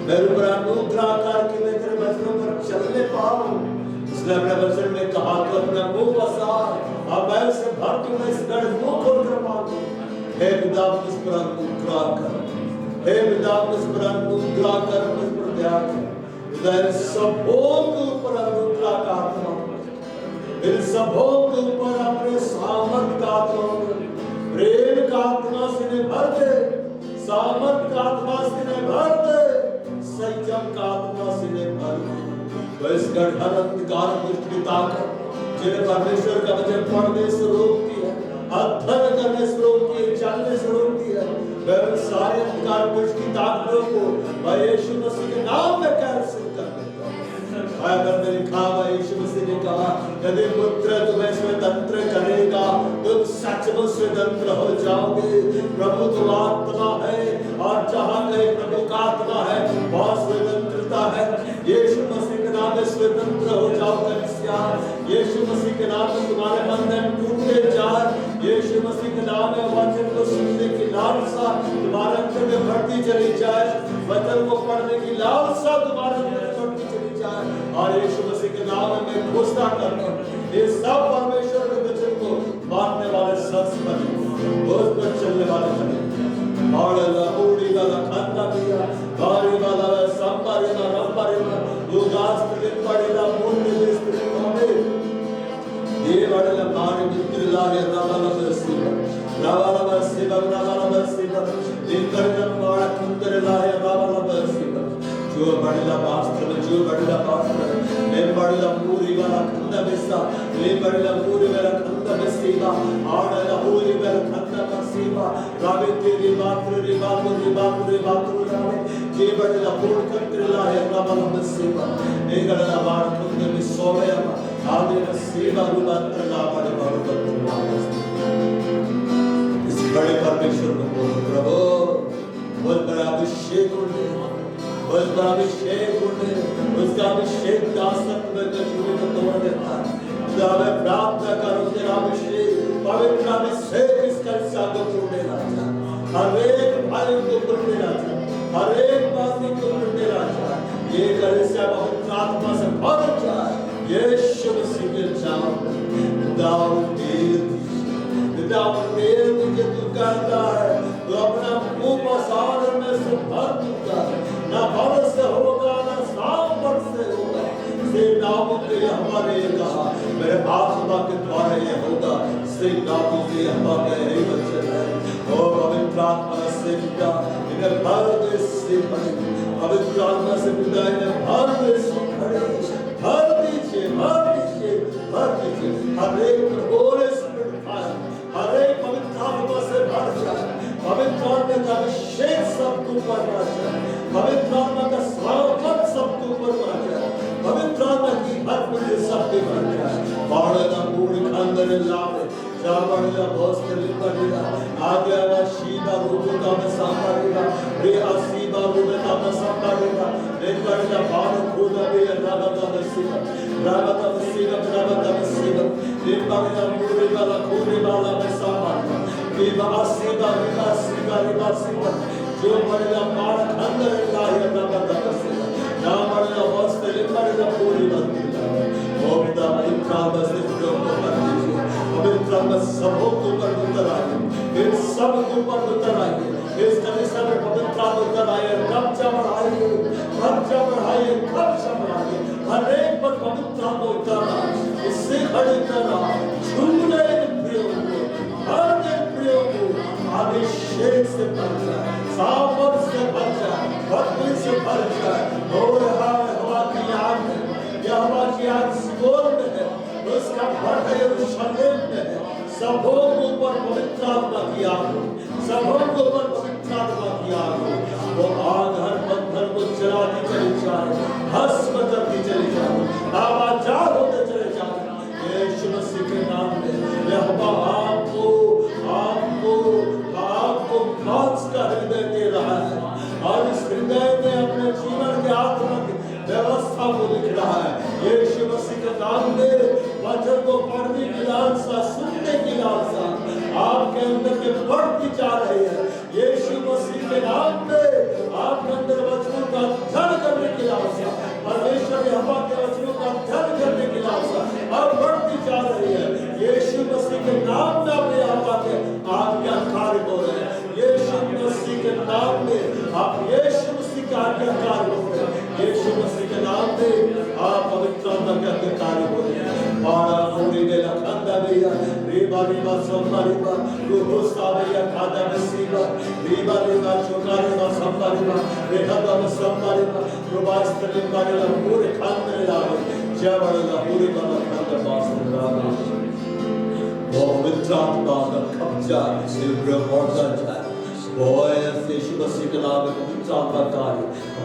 Speaker 1: मेरे पर अनुग्रह कर कि मैं तेरे वचनों पर चलने पाऊं। उसने अपने वचन में कहा कि अपना मुंह पसार और मैं उसे भर दूंगा, इस घर मुंह खोलकर मांगू। हे पिता मुझ पर अनुग्रह कर, हे पिता मुझ पर अनुग्रह कर, मुझ पर दया कर। इन सबों के ऊपर अनुग्रह का आत्मा, इन सबों के ऊपर अपने सामर्थ का आत्मा, प्रेम का आत्मा से इन्हें भर दे, सामर्थ का आत्मा से इन्हें भर दे, संयम का आत्मा से इन्हें भर दे। तो इस गढ़ अंधकार दुष्ट की ताकत जिन्हें परमेश्वर का वचन पढ़ने से रोकती है, अध्ययन करने से रोकती है, चलने से रोकती है, वह सारे अंधकार दुष्ट की ताकतों को मैं यीशु मसीह के नाम में कैंसिल कर देता हूं। बाइबल में लिखा हुआ यीशु मसीह ने कहा, यदि पुत्र तुम्हें स्वतंत्र करेगा तुम सचमुच स्वतंत्र हो जाओगे। प्रभु तो आत्मा है और जहां कहीं प्रभु का आत्मा है वहां स्वतंत्रता है। यीशु मसीह के नाम में स्वतंत्र हो जाओ कलीसिया, यीशु मसीह के नाम में तुम्हारे बंधन टूटते जाए, यीशु मसीह के नाम में वचन को सुनने की लालसा तुम्हारे अंदर में बढ़ती चली जाए, वचन को पढ़ने की लालसा तुम्हारे अंदर में बढ़ती चली जाए। और यीशु मसीह के नाम में मैं घोषणा करता हूं, ये सब परमेश्वर के वचन को मानने वाले संत बने, उस पर चलने वाले बने। Hallelujah, Holy Bala Khanda Biya, Bari Bala Sambari Na Rambari Na, Lugastri Padila Mundi Vistri Mame, Devadala Mari Mitrila Ravala Siva, Ravala Siva, Ravala Siva, Linkarjan Mara Kundarila Ravala Siva, Jo Badila Pastra, Jo Badila Pastra, Lembarila Puri Bala Khanda Vista, Lembarila Puri Bala Khanda Vista, Adala Holy Bala Khanda Vista, Raviti Rivatru Rivatru Rivatru Rivatru Rave, Jebadila Puri Kantrila Ravala Siva, Megadala Mara Kunda Visovaya, Adila Siva Ruvatru Ravali Varuvatu Ravasti. इस बड़े परमेश्वर को बोलो प्रभु, बहुत बड़ा अभिषेक उन्हें, बहुत बड़ा अभिषेक उन्हें, उसका अभिषेक दासत्व में कचूरी को तोड़ देता है। मैं प्रार्थना करूं तेरा अभिषेक, पवित्र अभिषेक इस कलिसिया को तोड़ने लाचा, हर एक भाई को तोड़ने लाचा, हर एक बाती को तोड़ने लाचा। ये कलिसिया पवित्र आत्मा से भर जाए, यीशु मसीह के नाम में दाऊद तेरे तुझे तू कहता है, तो अपना मुंह पसार में से भर दूंगा, ना भर से होगा ना सांबर से होगा। से नामों के हमारे कहा, मेरे आत्मा के द्वारा ये होगा। से नामों के हमारे यही वचन है। ओ पवित्र आत्मा से पिता, इन्हें भर दे से भर, पवित्र आत्मा से पिता इन्हें भर दे से भर, भर दीजिए, भर दीजिए, भर दीजिए। हर एक बोले हर एक पवित्र आत्मा से भर जाए, पवित्र आत्मा का अभिषेक सबके ऊपर आ जाए, पवित्र आत्मा का स्वागत सबके ऊपर आ जाए, पवित्र आत्मा की भरपूरी सबके भर जाए। बाढ़ पूरी खंडर लावे, जावड़िया भोस्कली पड़िया, आगे आवा शीबा रूपा में सांभरेगा, रे आसीबा रूपा में सांभरेगा, रे कड़िया बाढ़ खुदा भी रावता बसीगा, रावता बसीगा, रावता बसीगा, रे कड़िया पूरी वाला खुदी वाला में सांभरेगा, रे आसीबा रे आसीबा, जो बड़िया बाढ़ खंडर लाए रावता बसीगा, ना बड़िया भोस्कली पड़िया पूरी बसीगा। ओ पिता पवित्र आत्मा से जो पवित्र आत्मा सबों को ऊपर उतर आए, इन सब को ऊपर उतर आए, इस कलिसिया में पवित्र आत्मा उतर आए, कब्जा बढ़ाइए, कब्जा बढ़ाइए, कब्जा बढ़ाइए, हर एक पर पवित्र आत्मा उतर आए, इससे खड़े उतर आए, झूले प्रियो को, हर एक प्रियो को अभिषेक से भर जाए, सामर्थ से भर जाए, भक्ति से भर जाए। और हवा की आग है, यह हवा की आग सियोन में है, उसका भर है यरूशलेम में है। सबों के ऊपर पवित्र आत्मा की आग हो, सबों के ऊपर पवित्र आत्मा की आग हो। वो आग हर बंधन को जलाती चली जाए, भस्म करती चली जाए, आवाज़ होते चले जाए। यीशु मसीह के नाम में यहोवा आपको मांस का हृदय दे रहा है, और इस हृदय में अपने जीवन के आत्मा की व्यवस्था को लिख रहा है। यीशु मसीह के नाम में वचन को पढ़ने की लालसा, सुनने की लालसा आपके अंदर में बढ़ती जा रही है। यीशु मसीह के नाम में आपके अंदर वचनों का अध्ययन करने की लालसा, परमेश्वर यहोवा के वचनों का अध्ययन करने की लालसा अब बढ़ती जा रही है। यीशु मसीह के नाम में अपने यहोवा के आज्ञाकारी हो रहे हैं। यीशु मसीह के नाम में आप यीशु मसीह का आज्ञाकारी हो रहे हैं। यीशु मसीह के नाम में आप पवित्र आत्मा के आज्ञाकारी हो रहे हैं। बाड़ा पूरी में लखंदा भैया, रीबा रीबा सोमा रीबा, गुस्सा भैया खादा बसीबा, रीबा रीबा चोका रीबा सोमा रीबा, रेखा सोमा रीबा, रुबास तरीबा रीबा पूरे खांदे लावे, जबड़ा पूरी वाला खांदा बास लावे। पवित्र आत्मा का कब्जा सिर्फ बढ़ता जाए। यीशु मसीह के नाम में पवित्र आत्मा कार्य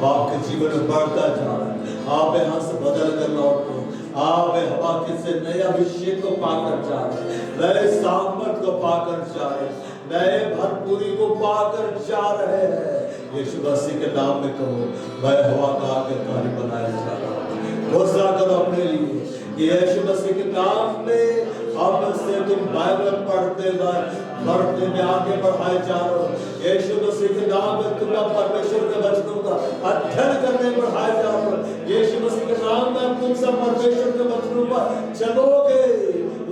Speaker 1: आपके जीवन में बढ़ता जा रहा है। आप यहाँ से बदल कर लौटो, आप हवा से नए अभिषेक को पाकर जा रहे, नए सामर्थ को पाकर जा रहे, नए भरपूरी को पाकर जा रहे हैं। यीशु मसीह के नाम में कहो, मैं हवा का आज्ञाकारी बनाया जा रहा हूँ। घोषणा करो अपने लिए कि यीशु मसीह के नाम में अब से तुम बाइबल पढ़ते बढ़ते में आगे बढ़ाए जा रहे हो। यीशु मसीह के नाम में तुम परमेश्वर के वचनों का अध्ययन करने बढ़ाए जा रहे हो। यीशु मसीह के नाम में तुम सब परमेश्वर के वचनों पर चलोगे।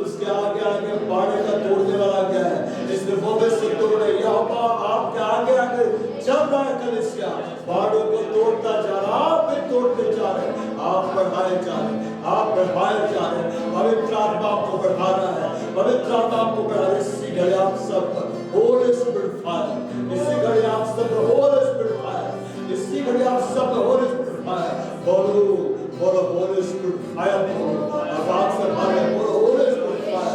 Speaker 1: उसके आगे आगे बाड़े का तोड़ने वाला क्या है? इसमें वो भी से तोड़े, यहोवा आपके आगे आगे चल रहा है कलीसिया, पहाड़ों को तोड़ता जा रहा, आप भी तोड़ते जा रहे, आप बढ़ाए जा रहे, आप बढ़ाए जा रहे, पवित्र आत्मा आपको बढ़ा रहा है, पवित्र आत्मा आपको बढ़ा रहा है। इसी घड़ी आप सब होली स्पिरिट फायर, इसी घड़ी आप सब होली स्पिरिट फायर, इसी घड़ी आप सब होली स्पिरिट फायर, बोलो बोलो होली स्पिरिट फायर, बोलो आवाज से भर रहे, बोलो होली स्पिरिट फायर,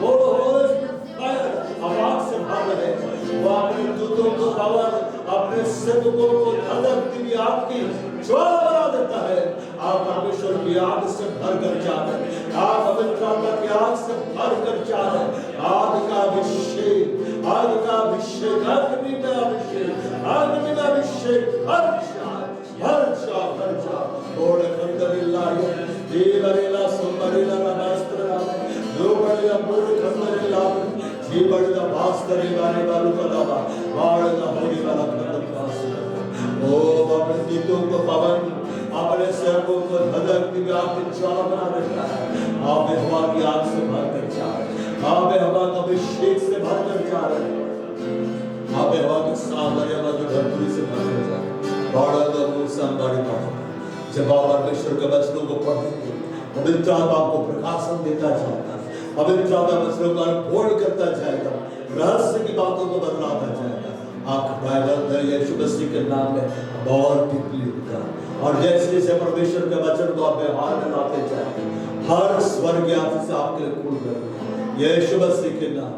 Speaker 1: बोलो होली स्पिरिट फायर, आवाज से भर रहे। वो अपने दूतों को पावर, अपने सेवकों को धधकती हुई आग की ज्वाला बना देता है। आप परमेश्वर की आग से भर कर जा रहे, आप पवित्र आत्मा की आग से भर कर जा रहे। आग का अभिषेक, आग का अभिषेक, अग्नि में अभिषेक, अग्नि में अभिषेक, हर जा ओड़े खंडरिल्ला देवरेला सोमरिला नमस्त्रा लोबड़िला पूर्ण खंडरिल्ला जीवड़िला भास्करिला नेवालु कदावा वाड़िला होलिला खंडरिला ओ अपने दीतों को पवन, अपने सेवकों को धधकती हुई आग की ज्वाला बना देता है। आप हवा की आग से भर कर जा रहे, आप हवा का अभिषेक से भर कर जा रहे, आप हवा के सामर्थ्य की धरती से भर कर जा रहे। जब आप परमेश्वर के वचनों को पढ़ेंगे, पवित्र आत्मा आपको प्रकाशन देता जाएगा, पवित्र आत्मा वचनों का अनुभव करता जाएगा, रहस्य की बातों को बदलाता जाएगा। आपका बाइबल यीशु मसीह के नाम में बहुत टिकली होगा, और जैसे जैसे परमेश्वर के वचन को आप व्यवहार में लाते जाएंगे, हर स्वर्ग आंख से आपके लिए खुल रहे यीशु मसीह के नाम,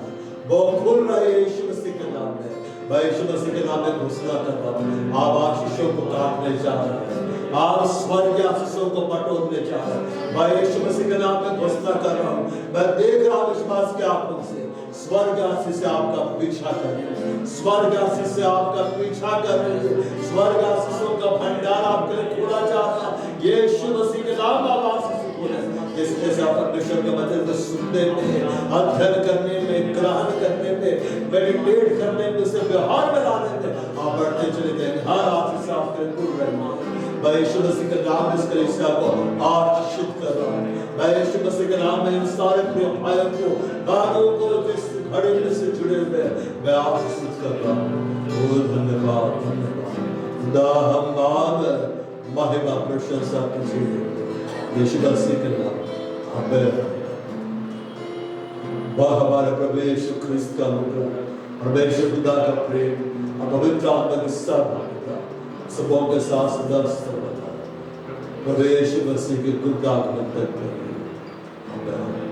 Speaker 1: वो खुल रहे यीशु मसीह के नाम में। मैं यीशु मसीह के नाम में घोषणा करता हूं, आप आशीषों को काटने जा रहे हैं, आप स्वर्ग आशीषों को बटोरने जा रहे हैं। मैं यीशु मसीह के नाम में घोषणा कर रहा हूं, मैं देख रहा हूं विश्वास के आंखों से, स्वर्ग आशीष से आपका पीछा कर रही है, स्वर्ग आशीष से आपका पीछा कर रही है, स्वर्ग आशीषों का भंडार आपके लिए खोला जा रहा है। यीशु मसीह के नाम में आप आशीष खोले, जिसके से आप परमेश्वर के वचन को सुनने में, अध्ययन करने में, ग्रहण करने में, मेडिटेट करने में, उसे व्यवहार में लाने में आप बढ़ते चले जाएंगे। हर आशीष आपके लिए खुल रही है। मैं यीशु मसीह के नाम में इस कलीसिया को आशीषित कर रहा हूं। मैं यीशु मसीह के नाम में इन सारे प्रिय भाइयों को, बहनों को जिस घड़ी में से जुड़े हुए मैं आशीषित कर रहा हूं। धन्यवाद, धन्यवाद, खुदा हम महिमा प्रशंसा कीजिए यीशु मसीह के नाम। आमीन। वह हमारे प्रभु यीशु ख्रिस्त का अनुग्रह, परमेश्वर पिता का प्रेम और पवित्र आत्मा की सहभागिता सबों के साथ सदा सर्वदा प्रभु यीशु मसीह के गुप्त आगमन तक। आमीन।